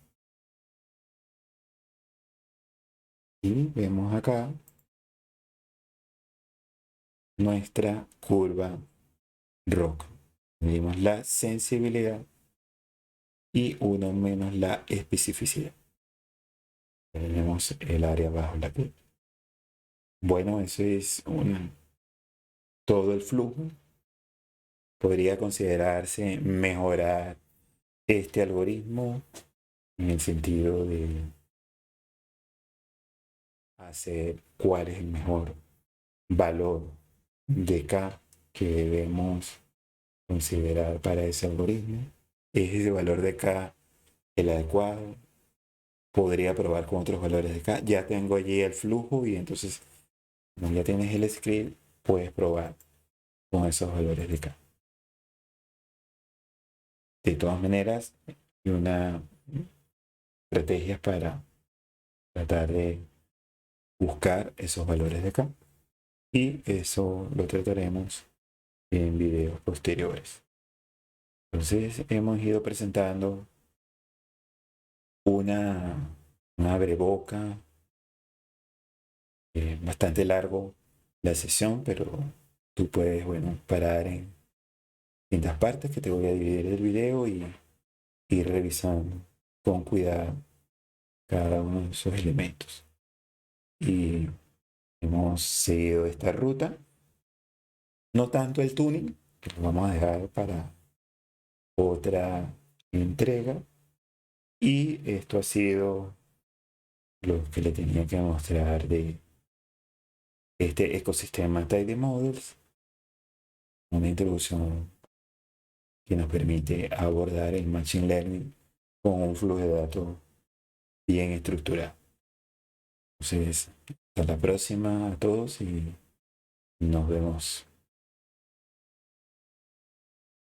Y vemos acá nuestra curva rock. Medimos la sensibilidad y 1 menos la especificidad. Tenemos el área bajo la curva. Bueno, eso es todo el flujo. Podría considerarse mejorar este algoritmo en el sentido de hacer cuál es el mejor valor de K que debemos considerar para ese algoritmo. ¿Es ese valor de K el adecuado? Podría probar con otros valores de K. Ya tengo allí el flujo y entonces, como ya tienes el script, puedes probar con esos valores de K. De todas maneras, hay una estrategia para tratar de buscar esos valores de K. Y eso lo trataremos en videos posteriores. Entonces hemos ido presentando una abreboca, bastante largo la sesión, pero tú puedes, parar en distintas partes que te voy a dividir el video y ir revisando con cuidado cada uno de esos elementos. Y Hemos seguido esta ruta, no tanto el tuning, que lo vamos a dejar para otra entrega. Y esto ha sido lo que le tenía que mostrar de este ecosistema Tidy Models, una introducción que nos permite abordar el Machine Learning con un flujo de datos bien estructurado. Entonces, hasta la próxima a todos y nos vemos.